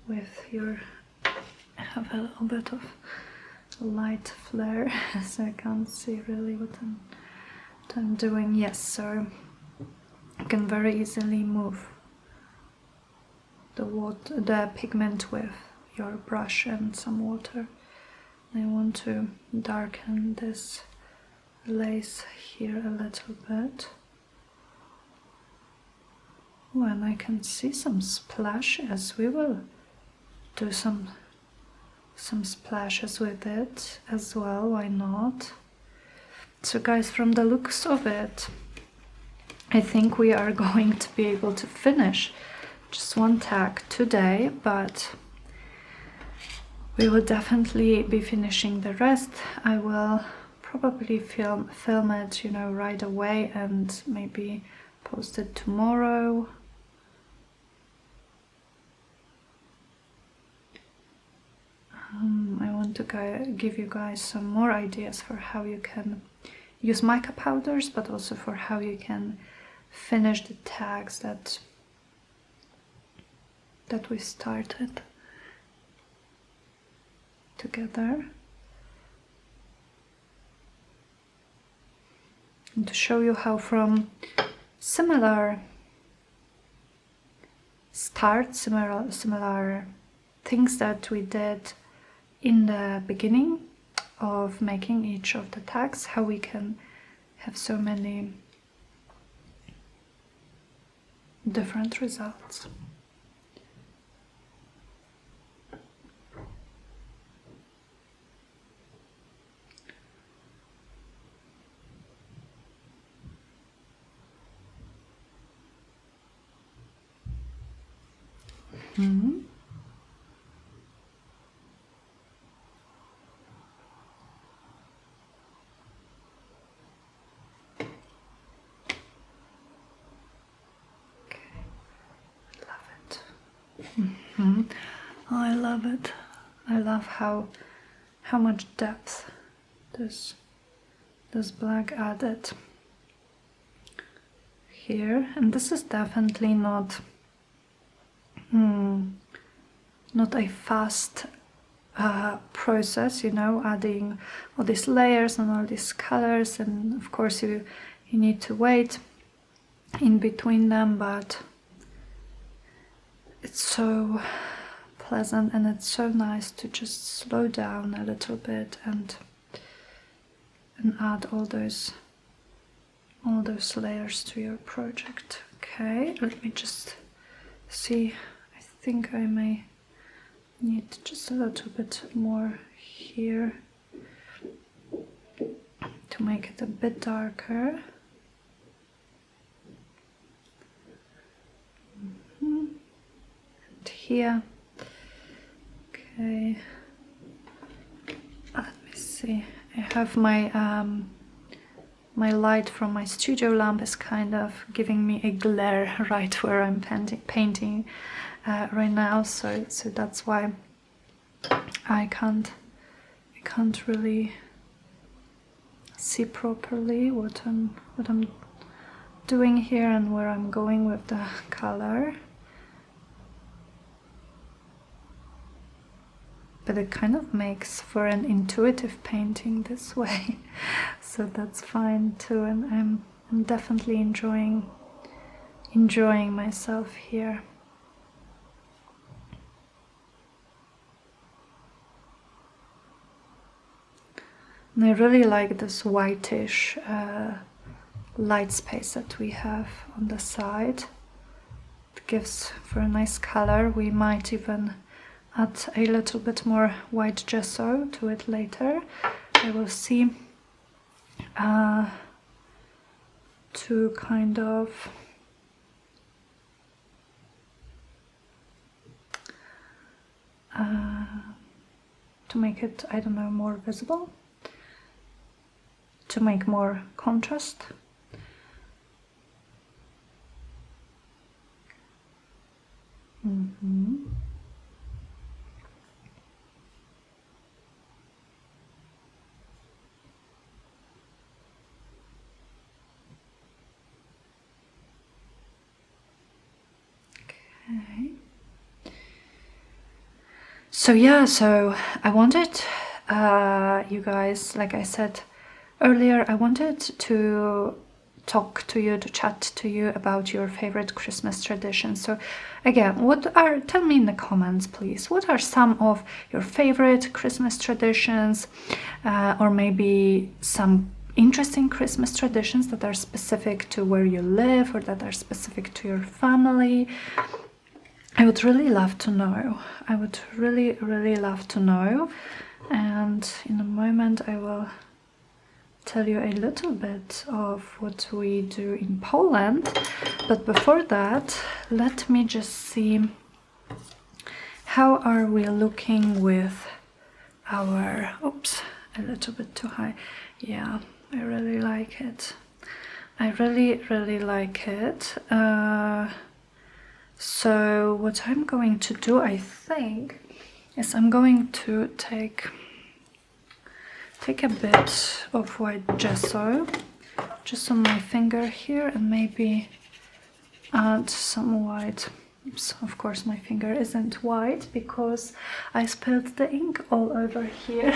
with your... I have a little bit of light flare, so I can't see really what I'm doing. Yes, so you can very easily move the pigment with your brush and some water. I want to darken this lace here a little bit. When I can see some splashes, we will do some splashes with it as well, why not? So guys, from the looks of it, I think we are going to be able to finish just one tag today, but we will definitely be finishing the rest. I will probably film it, you know, right away and maybe post it tomorrow. I want to give you guys some more ideas for how you can use mica powders, but also for how you can finish the tags that we started together. And to show you how from similar things that we did in the beginning of making each of the tags, how we can have so many different results. I love it. I love how much depth this black added here, and this is definitely not a fast process, you know, adding all these layers and all these colors, and of course you you need to wait in between them, but it's so pleasant and it's so nice to just slow down a little bit and add all those layers to your project. Okay, let me just see. I think I may need just a little bit more here to make it a bit darker. And here. Okay, let me see. I have my my light from my studio lamp is kind of giving me a glare right where I'm painting right now, so that's why I can't really see properly what I'm doing here and where I'm going with the color. But it kind of makes for an intuitive painting this way, so that's fine too, and I'm definitely enjoying myself here. And I really like this whitish light space that we have on the side. It gives for a nice color. We might even add a little bit more white gesso to it later. I will see, to kind of to make it, I don't know, more visible, to make more contrast. Okay. So yeah, so I wanted you guys, like I said earlier, I wanted to talk to you, to chat to you about your favorite Christmas traditions. So again, tell me in the comments, please, what are some of your favorite Christmas traditions, or maybe some interesting Christmas traditions that are specific to where you live or that are specific to your family. I would really love to know. I would really love to know. And in a moment I will tell you a little bit of what we do in Poland. But before that, let me just see how are we looking with our, oops, a little bit too high. Yeah, I really like it. I really like it. So what I'm going to do, I think, is I'm going to take a bit of white gesso just on my finger here and maybe add some white. Oops, of course my finger isn't white because I spilled the ink all over here.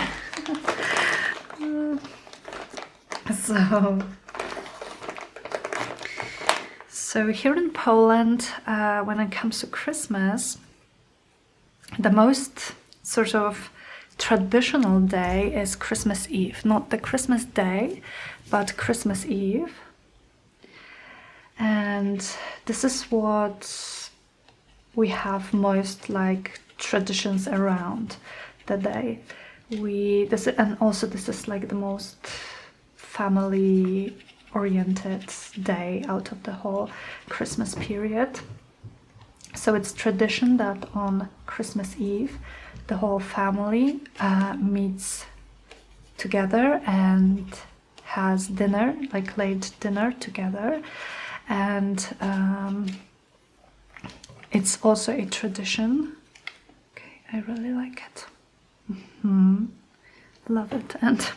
So here in Poland, when it comes to Christmas, the most sort of traditional day is Christmas Eve. Not the Christmas day, but Christmas Eve. And this is what we have most like traditions around the day. And also this is like the most family oriented day out of the whole Christmas period. So it's tradition that on Christmas Eve the whole family meets together and has dinner, like late dinner together. And it's also a tradition. Okay, I really like it. Love it. And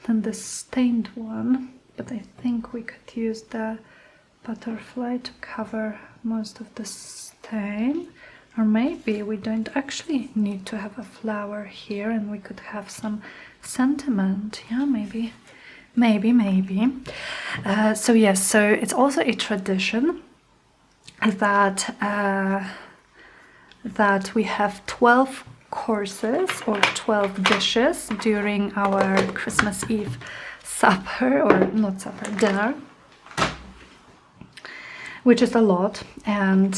then the stained one, but I think we could use the butterfly to cover most of the stain. Or maybe we don't actually need to have a flower here and we could have some sentiment. Yeah, maybe maybe. So yes, so it's also a tradition that that we have 12 courses or 12 dishes during our Christmas Eve supper, or not supper, dinner, which is a lot. And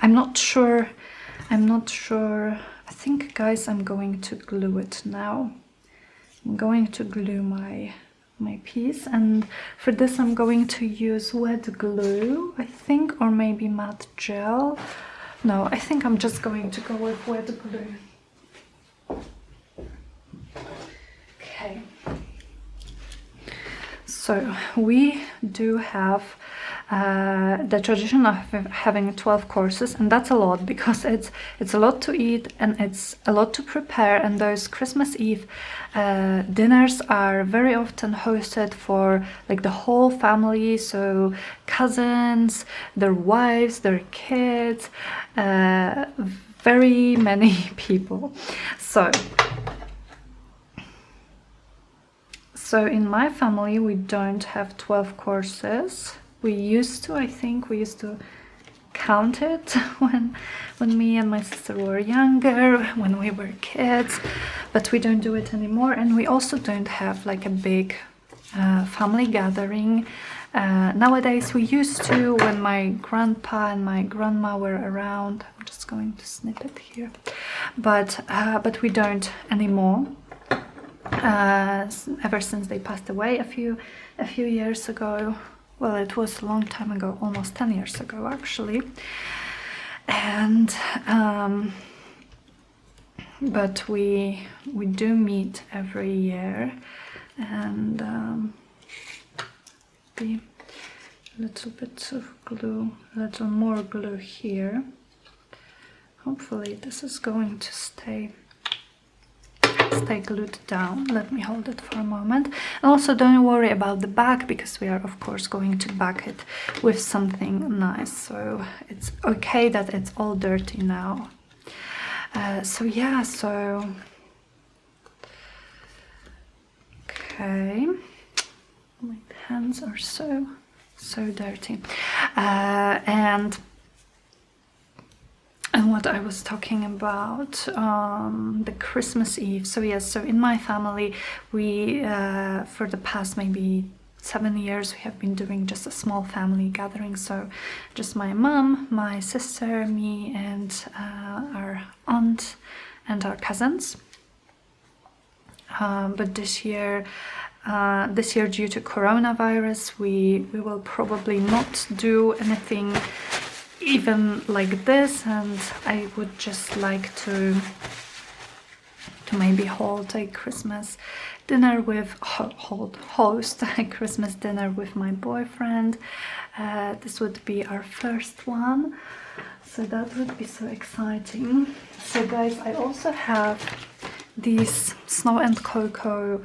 I'm not sure, I think, guys, I'm going to glue it now. I'm going to glue my piece, and for this I'm going to use wet glue, I think, or maybe matte gel. No, I think I'm just going to go with wet glue. Okay. So we do have the tradition of having 12 courses, and that's a lot because it's a lot to eat and it's a lot to prepare. And those Christmas Eve dinners are very often hosted for like the whole family, so cousins, their wives, their kids, very many people. So in my family we don't have 12 courses. We used to, I think we used to count it when me and my sister were younger, when we were kids, but we don't do it anymore. And we also don't have like a big family gathering. Nowadays we used to, when my grandpa and my grandma were around. I'm just going to snip it here, but we don't anymore. Ever since they passed away a few years ago. Well, it was a long time ago, almost 10 years ago actually. And but we do meet every year, and be a little bit of glue, a little more glue here. Hopefully this is going to stay glued down. Let me hold it for a moment. And also don't worry about the back, because we are of course going to back it with something nice, so it's okay that it's all dirty now. So yeah, so okay, my hands are so dirty. And what I was talking about, the Christmas Eve. So yes, so in my family, we, for the past maybe 7 years, we have been doing just a small family gathering. So just my mom, my sister, me, and our aunt and our cousins. But this year due to coronavirus, we will probably not do anything even like this, and I would just like to maybe hold a Christmas dinner with host a Christmas dinner with my boyfriend. This would be our first one, so that would be so exciting. So guys, I also have these Snow and Cocoa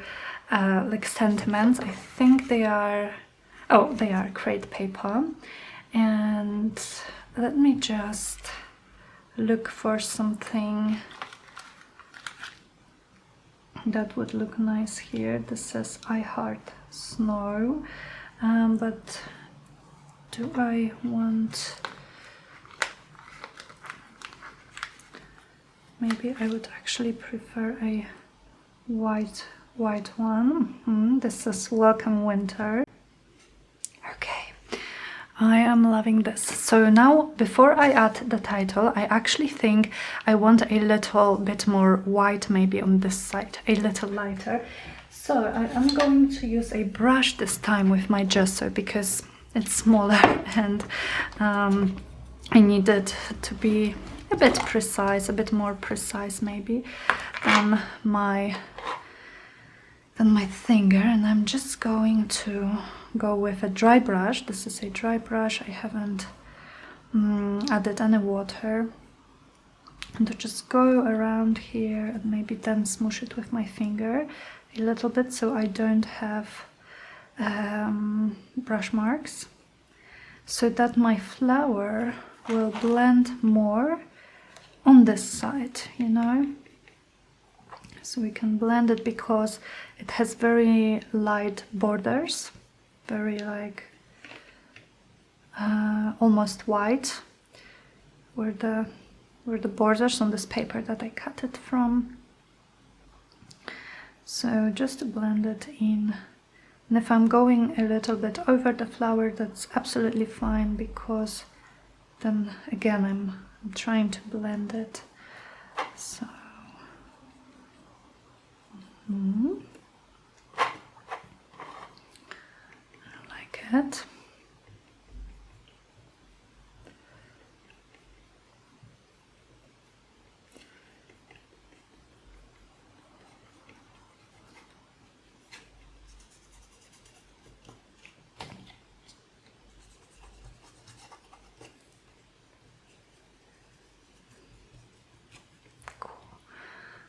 like sentiments. I think they are crepe paper, and let me just look for something that would look nice here. This says I heart snow, but do I want, maybe I would actually prefer a white one. This is Welcome Winter. Okay, I am loving this. So now, before I add the title, I actually think I want a little bit more white maybe on this side, a little lighter. So I am going to use a brush this time with my gesso because it's smaller, and I need it to be a bit precise, a bit more precise maybe than my finger. And I'm just going to go with a dry brush. This is a dry brush. I haven't added any water, and to just go around here and maybe then smoosh it with my finger a little bit so I don't have brush marks, so that my flower will blend more on this side, you know. So we can blend it because it has very light borders, very like almost white, where the borders on this paper that I cut it from. So just to blend it in. And if I'm going a little bit over the flower, that's absolutely fine, because then again I'm trying to blend it. So I like it.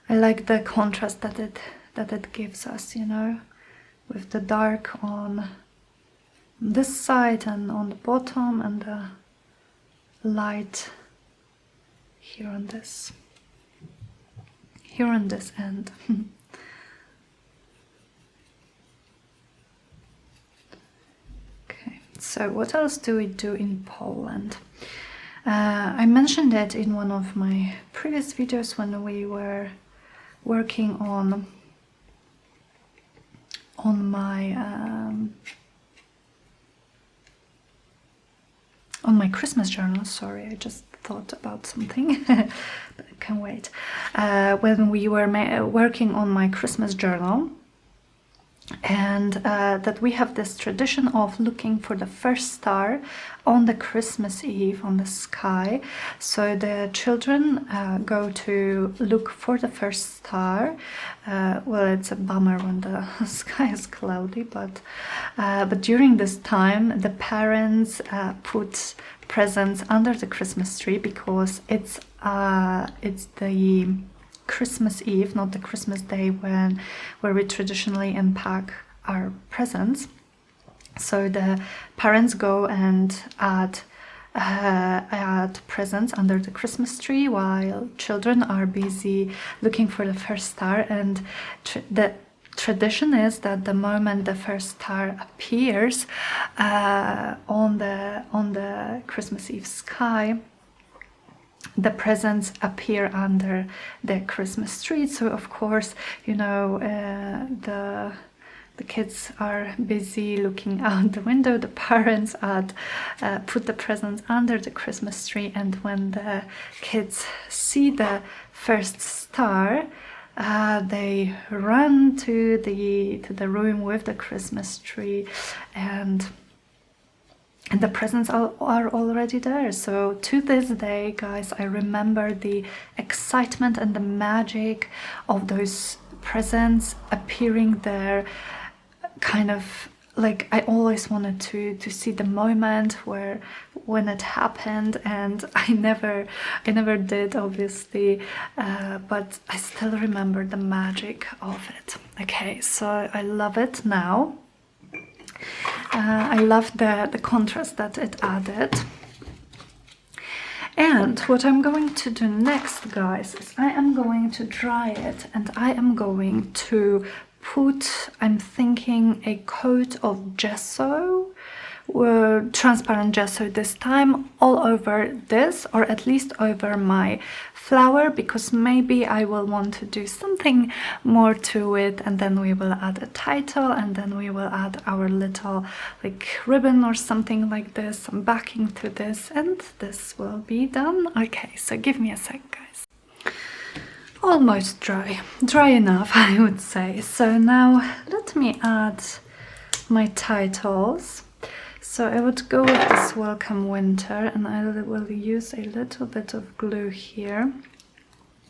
I like the contrast that it gives us, you know, with the dark on this side and on the bottom, and the light here on this end. Okay, so what else do we do in Poland? I mentioned it in one of my previous videos when we were working on my Christmas journal. Sorry, I just thought about something, but I can't wait. When we were working on my Christmas journal, and that we have this tradition of looking for the first star on the Christmas Eve on the sky. So the children go to look for the first star. Well, it's a bummer when the sky is cloudy, but during this time the parents put presents under the Christmas tree, because it's the Christmas Eve, not the Christmas Day, where we traditionally unpack our presents. So the parents go and add presents under the Christmas tree, while children are busy looking for the first star. And the tradition is that the moment the first star appears on the Christmas Eve sky, the presents appear under the Christmas tree. So of course, you know, the kids are busy looking out the window. The parents put the presents under the Christmas tree, and when the kids see the first star, they run to the room with the Christmas tree, and the presents are already there. So to this day, guys, I remember the excitement and the magic of those presents appearing there. Kind of like, I always wanted to see the moment when it happened, and I never did, obviously, but I still remember the magic of it. Okay, so I love it now. I love the contrast that it added. And what I'm going to do next, guys, is I am going to dry it, and I am going to put, I'm thinking, a coat of gesso, transparent gesso this time, all over this, or at least over my flower, because maybe I will want to do something more to it, and then we will add a title, and then we will add our little like ribbon or something like this, some backing to this, and this will be done. Okay, so give me a sec, guys. Almost dry enough, I would say. So now let me add my titles. So I would go with this Welcome Winter, and I will use a little bit of glue here,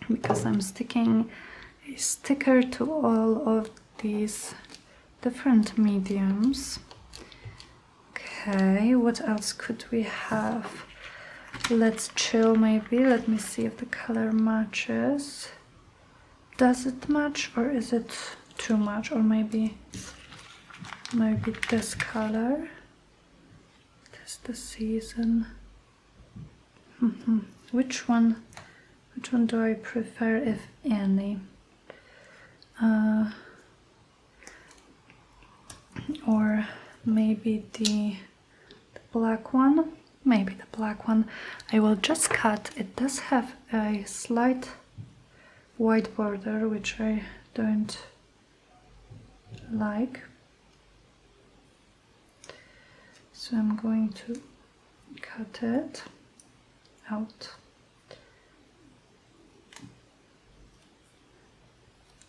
because I'm sticking a sticker to all of these different mediums. Okay, what else could we have? Let's chill, maybe. Let me see if the color matches. Does it match, or is it too much? Or maybe this color. Tis the season. Which one do I prefer, if any? or maybe the black one. Maybe the black one. I will just cut. It does have a slight white border, which I don't like. So I'm going to cut it out.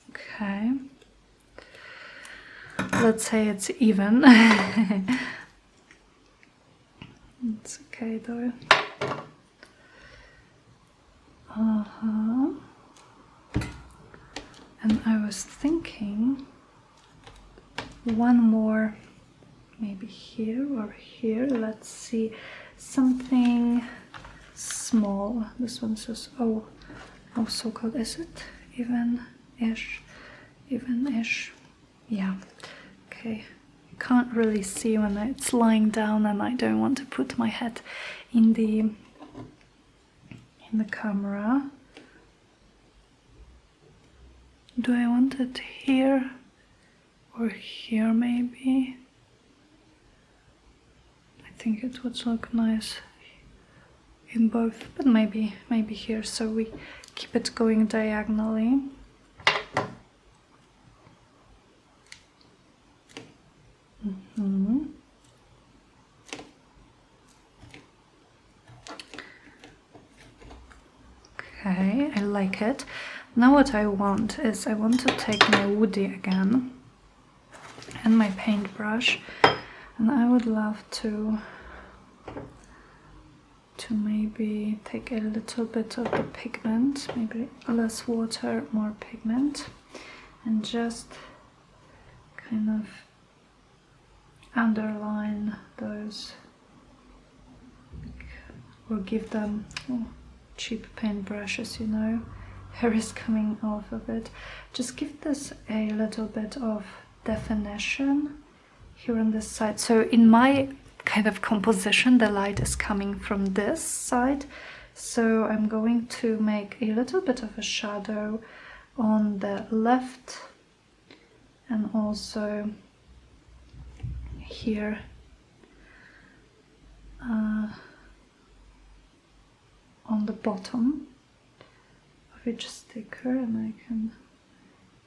Okay. Let's say it's even. It's okay though. And I was thinking one more, maybe here or here. Let's see, something small. This one says, oh, so-called, is it even-ish? Even-ish. Yeah. Okay. You can't really see when it's lying down, and I don't want to put my head in the camera. Do I want it here or here maybe? I think it would look nice in both, but maybe here, so we keep it going diagonally. Okay, I like it. Now what I want is, I want to take my woody again and my paintbrush, and I would love to maybe take a little bit of the pigment, maybe less water, more pigment, and just kind of underline those, or give them cheap paintbrushes, you know, hair is coming off of it. Just give this a little bit of definition here on this side. So in my kind of composition, the light is coming from this side, so I'm going to make a little bit of a shadow on the left and also here on the bottom of each sticker, and I can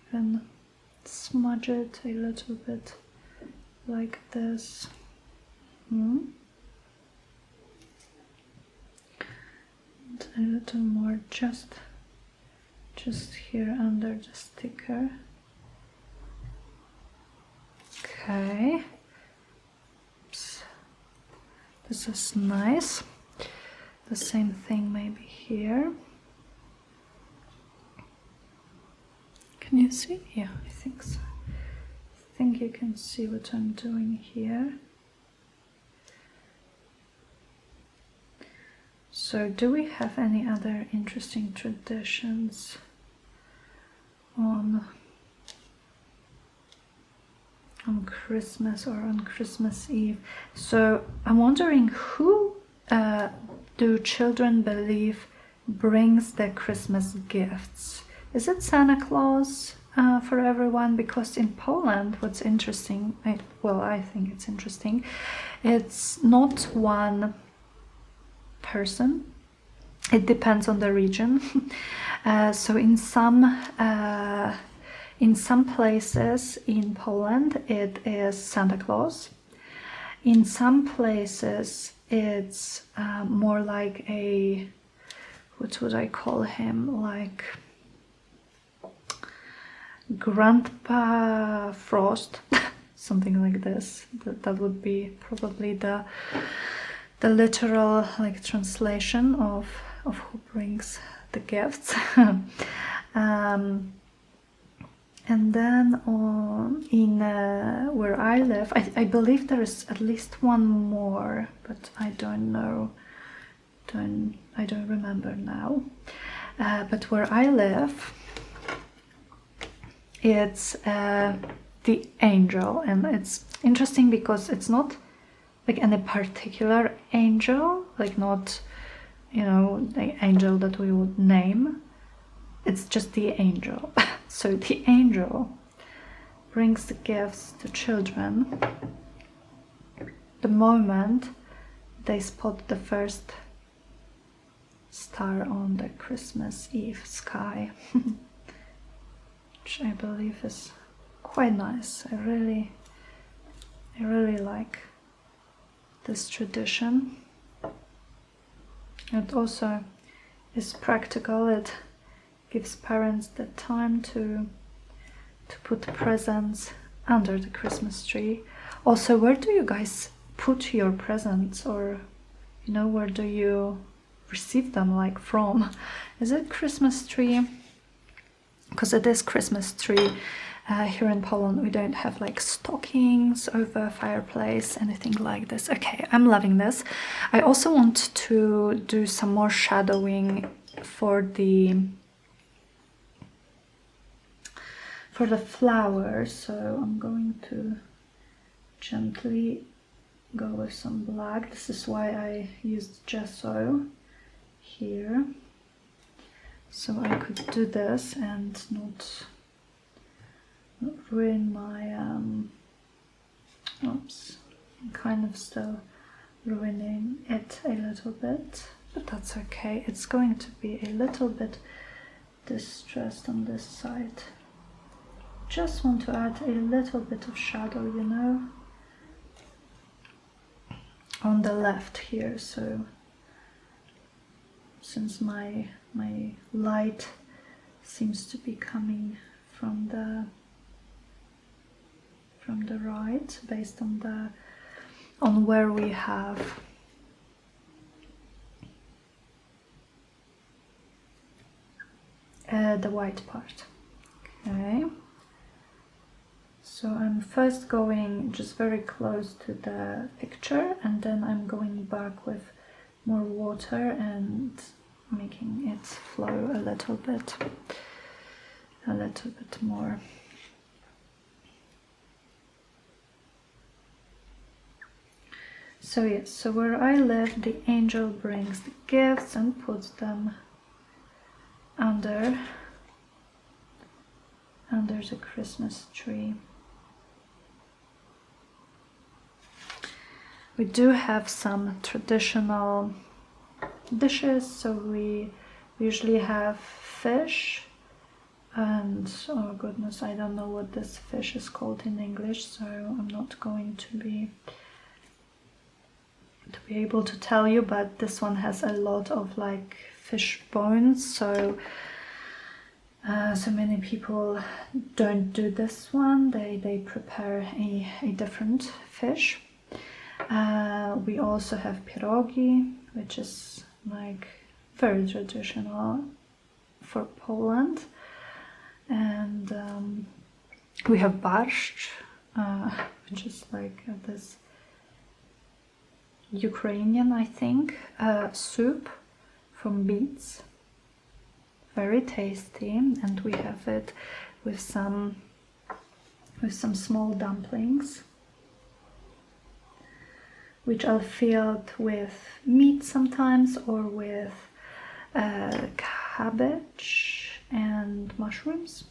even smudge it a little bit like this. And a little more just here under the sticker. Okay. Oops. This is nice. The same thing maybe here. Can you see? Yeah, I think so. I think you can see what I'm doing here. So, do we have any other interesting traditions on Christmas or on Christmas Eve? So, I'm wondering, who do children believe brings the Christmas gifts? Is it Santa Claus for everyone? Because in Poland, what's interesting, I think it's interesting, it's not one person. It depends on the region. So in some places in Poland it is Santa Claus. In some places it's more like a, what would I call him, like Grandpa Frost, something like this. That would be probably the literal like translation of who brings the gifts. And then in where I live, I believe there is at least one more, but I don't know. I don't remember now. But where I live, it's the angel, and it's interesting because it's not like any particular angel, like not, you know, the angel that we would name. It's just the angel. So the angel brings the gifts to children the moment they spot the first star on the Christmas Eve sky, which I believe is quite nice. I really like this tradition. It also is practical. It gives parents the time to put presents under the Christmas tree. Also, where do you guys put your presents, or you know, where do you receive them, like from? Is it Christmas tree? Because it is Christmas tree. Here in Poland we don't have like stockings over fireplace, anything like this. Okay, I'm loving this. I also want to do some more shadowing for the flowers, so I'm going to gently go with some black. This is why I used gesso here, so I could do this and not ruin my oops, I'm kind of still ruining it a little bit, but that's okay. It's going to be a little bit distressed on this side. Just want to add a little bit of shadow, you know, on the left here. So since my light seems to be coming from the right, based on where we have the white part. Okay. So I'm first going just very close to the picture, and then I'm going back with more water and making it flow a little bit more. So yes, so where I live, the angel brings the gifts and puts them under the Christmas tree. We do have some traditional dishes, so we usually have fish, and oh goodness, I don't know what this fish is called in English, so I'm not going to be able to tell you, but this one has a lot of like fish bones, so so many people don't do this one. They prepare a different fish. We also have pierogi, which is like very traditional for Poland, and we have borscht, which is like this Ukrainian, I think, soup from beets. Very tasty, and we have it with some small dumplings, which are filled with meat sometimes, or with cabbage and mushrooms,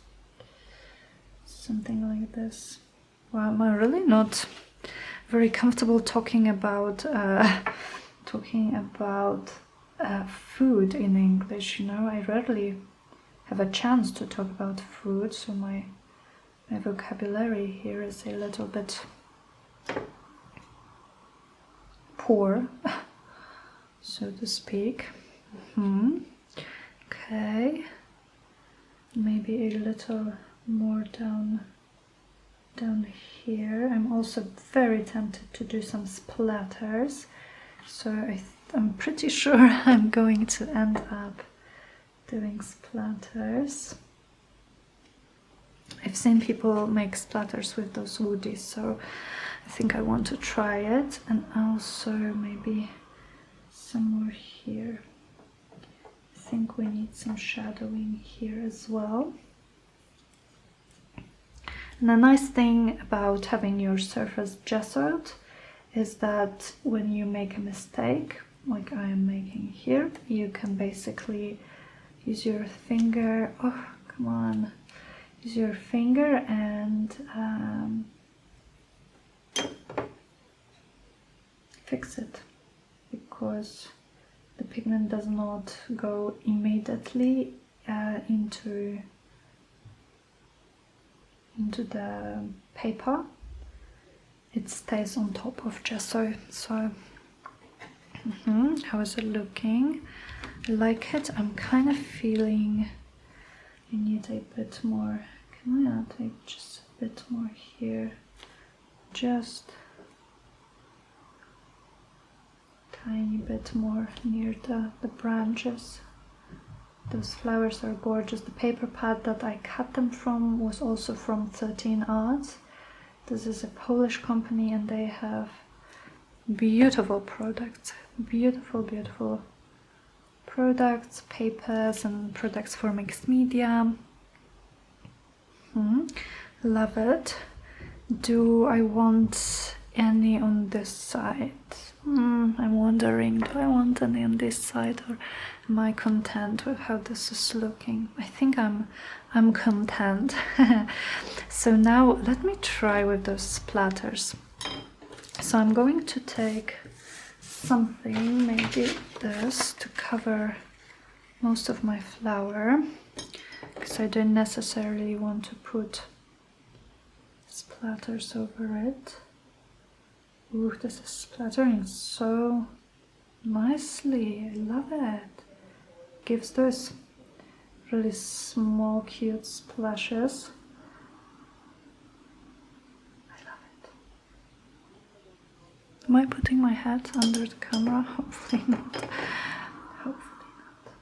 something like this. Well, I'm really not very comfortable talking about food in English, you know. I rarely have a chance to talk about food, so my vocabulary here is a little bit poor, so to speak. Okay, maybe a little more down here. I'm also very tempted to do some splatters, so I'm pretty sure I'm going to end up doing splatters. I've seen people make splatters with those woodies, so I think I want to try it, and also maybe some more here. I think we need some shadowing here as well. And the nice thing about having your surface gessoed is that when you make a mistake, like I am making here, you can basically use your finger, oh come on, use your finger and fix it, because the pigment does not go immediately into the paper. It stays on top of gesso. So how is it looking? I like it. I'm kind of feeling I need a bit more. Can I add just a bit more here? Just tiny bit more near the branches. Those flowers are gorgeous. The paper pad that I cut them from was also from 13 Arts. This is a Polish company and they have beautiful products. Beautiful products, papers and products for mixed media. Love it. Do I want any on this side? I'm wondering, do I want any on this side, or am I content with how this is looking? I think I'm content. So now let me try with those splatters. So I'm going to take something, maybe this, to cover most of my flower, because I don't necessarily want to put splatters over it. Ooh, this is splattering so nicely. I love it. Gives those really small, cute splashes. I love it. Am I putting my head under the camera? Hopefully not. Hopefully not.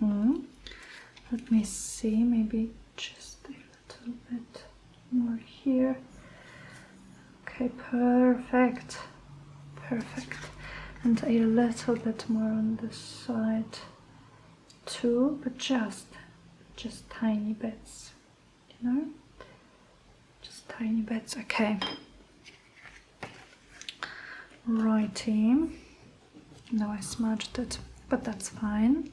Yeah. Let me see, maybe just a little bit more here. Okay, perfect. Perfect. And a little bit more on this side too, but just tiny bits, you know? Just tiny bits, okay. Righty. Now I smudged it, but that's fine.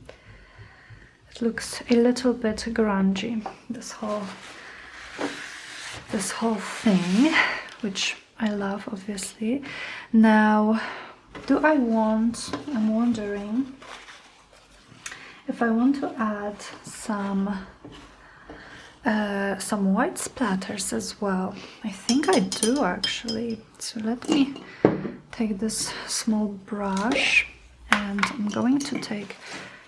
It looks a little bit grungy, this whole thing, which I love, obviously. Now, I'm wondering if I want to add some white splatters as well. I think I do, actually. So let me take this small brush and I'm going to take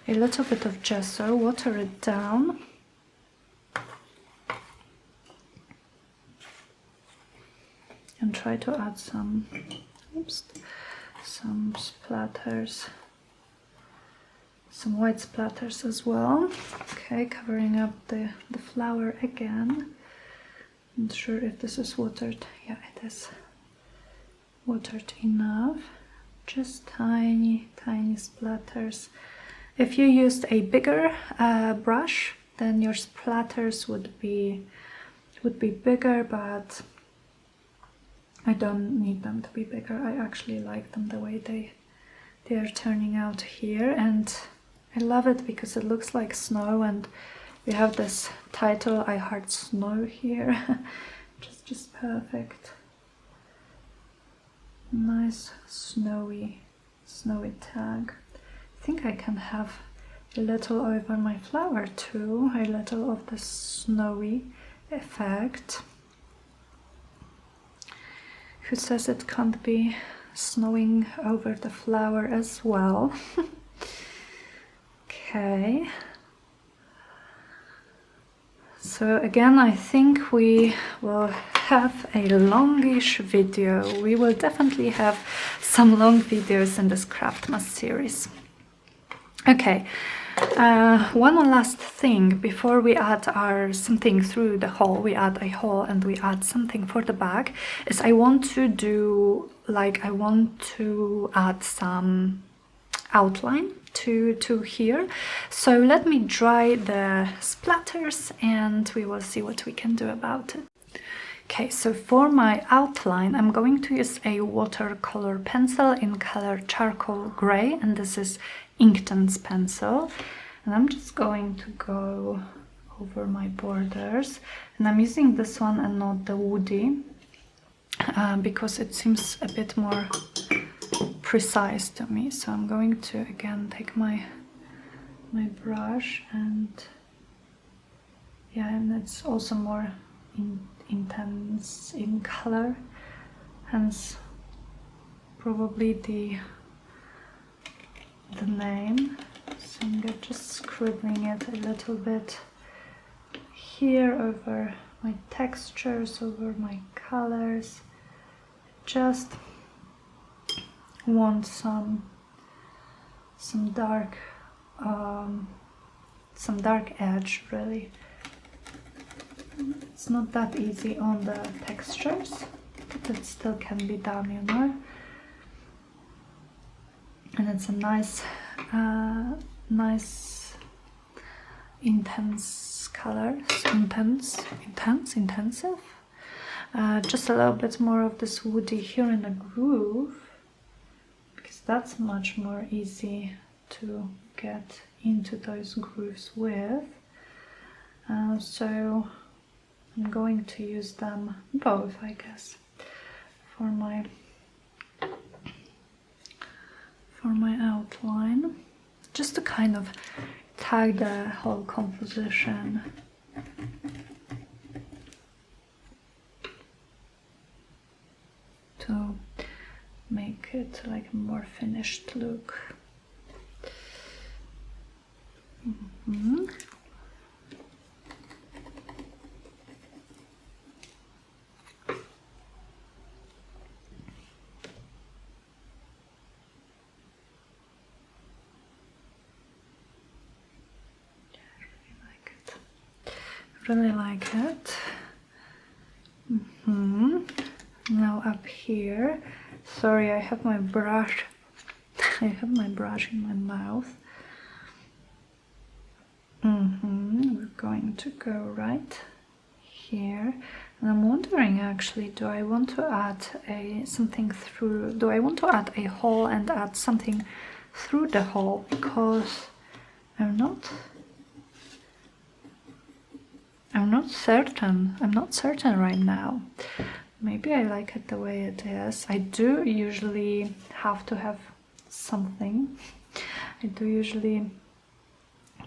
a little bit of gesso, water it down, and try to add some splatters, some white splatters as well. Okay, covering up the flower again. Not sure if this is watered. Yeah, it is watered enough. Just tiny splatters. If you used a bigger brush, then your splatters would be bigger, but I don't need them to be bigger. I actually like them the way they are turning out here, and I love it because it looks like snow, and we have this title, I Heart Snow, here. just perfect. Nice snowy tag. I think I can have a little over my flower too, a little of the snowy effect. Who says it can't be snowing over the flower as well? Okay. So again, I think we will have a longish video. We will definitely have some long videos in this Craftmas series. Okay, one last thing before we add our something through the hole, we add a hole and we add something for the back, is I want to add some outline to here. So let me dry the splatters and we will see what we can do about it. Okay, so for my outline, I'm going to use a watercolor pencil in color charcoal gray, and this is Inkton's pencil. And I'm just going to go over my borders, and I'm using this one and not the woody because it seems a bit more precise to me. So I'm going to again take my brush, and yeah, and it's also more intense in color, hence probably the name. So I'm just scribbling it a little bit here over my textures, over my colors. Just want some dark edge, really. It's not that easy on the textures, but it still can be done, you know. And it's a nice intense color, intensive. Just a little bit more of this woody here in the groove, because that's much more easy to get into those grooves with. So I'm going to use them both, I guess, for my outline, just to kind of tag the whole composition. To make it like a more finished look. Really like it. Now up here, sorry, I have my brush in my mouth. We're going to go right here, and I'm wondering actually, do I want to add something through? Do I want to add a hole and add something through the hole? Because I'm not certain. I'm not certain right now. Maybe I like it the way it is. I do usually have to have something. I do usually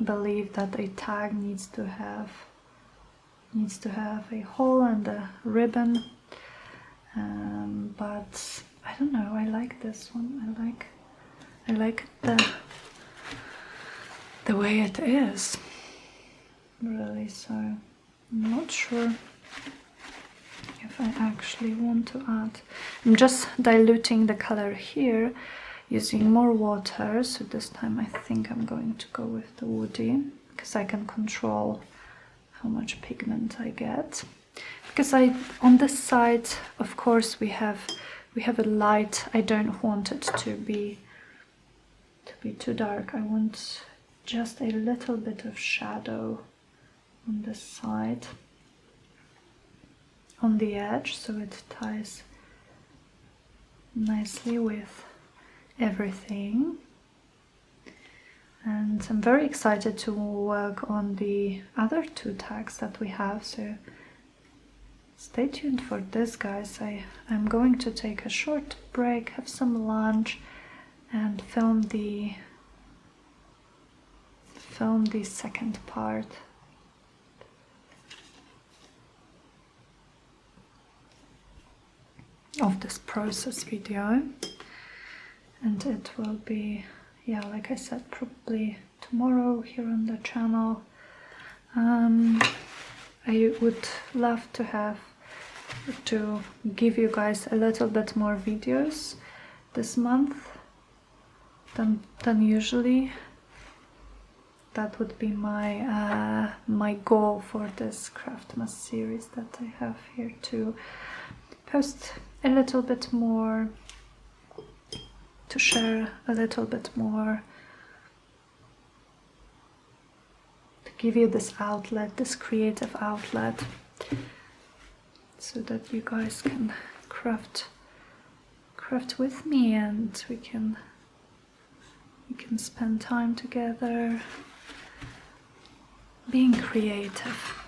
believe that a tag needs to have a hole and a ribbon. But I don't know. I like this one. I like the way it is. Really, so I'm not sure if I actually want to add. I'm just diluting the color here using more water, so this time I think I'm going to go with the woody, because I can control how much pigment I get. Because on this side, of course, we have a light. I don't want it to be too dark. I want just a little bit of shadow on this side, on the edge, so it ties nicely with everything. And I'm very excited to work on the other two tags that we have, so stay tuned for this, guys. I'm going to take a short break, have some lunch, and film the second part. Of this process video, and it will be, yeah, like I said, probably tomorrow here on the channel. I would love to give you guys a little bit more videos this month than usually. That would be my my goal for this Craftmas series that I have here, to post a little bit more, to share a little bit more, to give you this outlet, this creative outlet. so that you guys can craft with me, and we can spend time together being creative.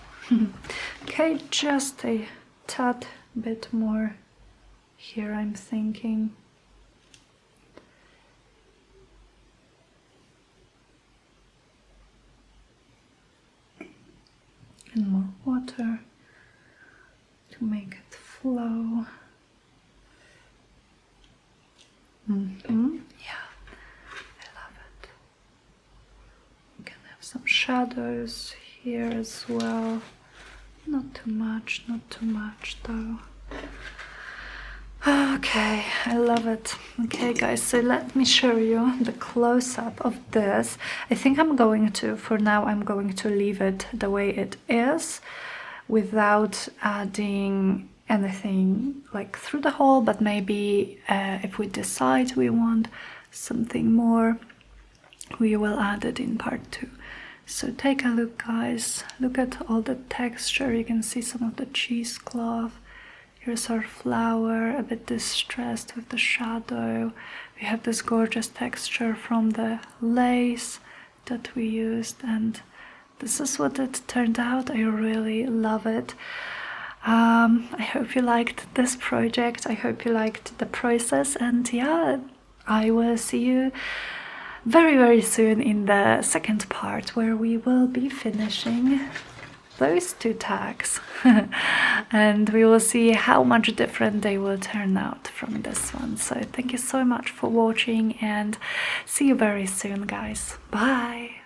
Okay, just a tad bit more here, I'm thinking. And more water to make it flow. Yeah, I love it. We can have some shadows here as well. Not too much though. Okay, I love it. Okay guys, so let me show you the close-up of this. I think for now I'm going to leave it the way it is without adding anything like through the hole, but maybe if we decide we want something more, we will add it in part 2. So take a look, guys. Look at all the texture. You can see some of the cheesecloth. Here's our flower, a bit distressed with the shadow. We have this gorgeous texture from the lace that we used, and this is what it turned out. I really love it. I hope you liked this project. I hope you liked the process, and yeah, I will see you very, very soon in the second part, where we will be finishing those 2 tags and we will see how much different they will turn out from this one. So thank you so much for watching, and see you very soon, guys. Bye.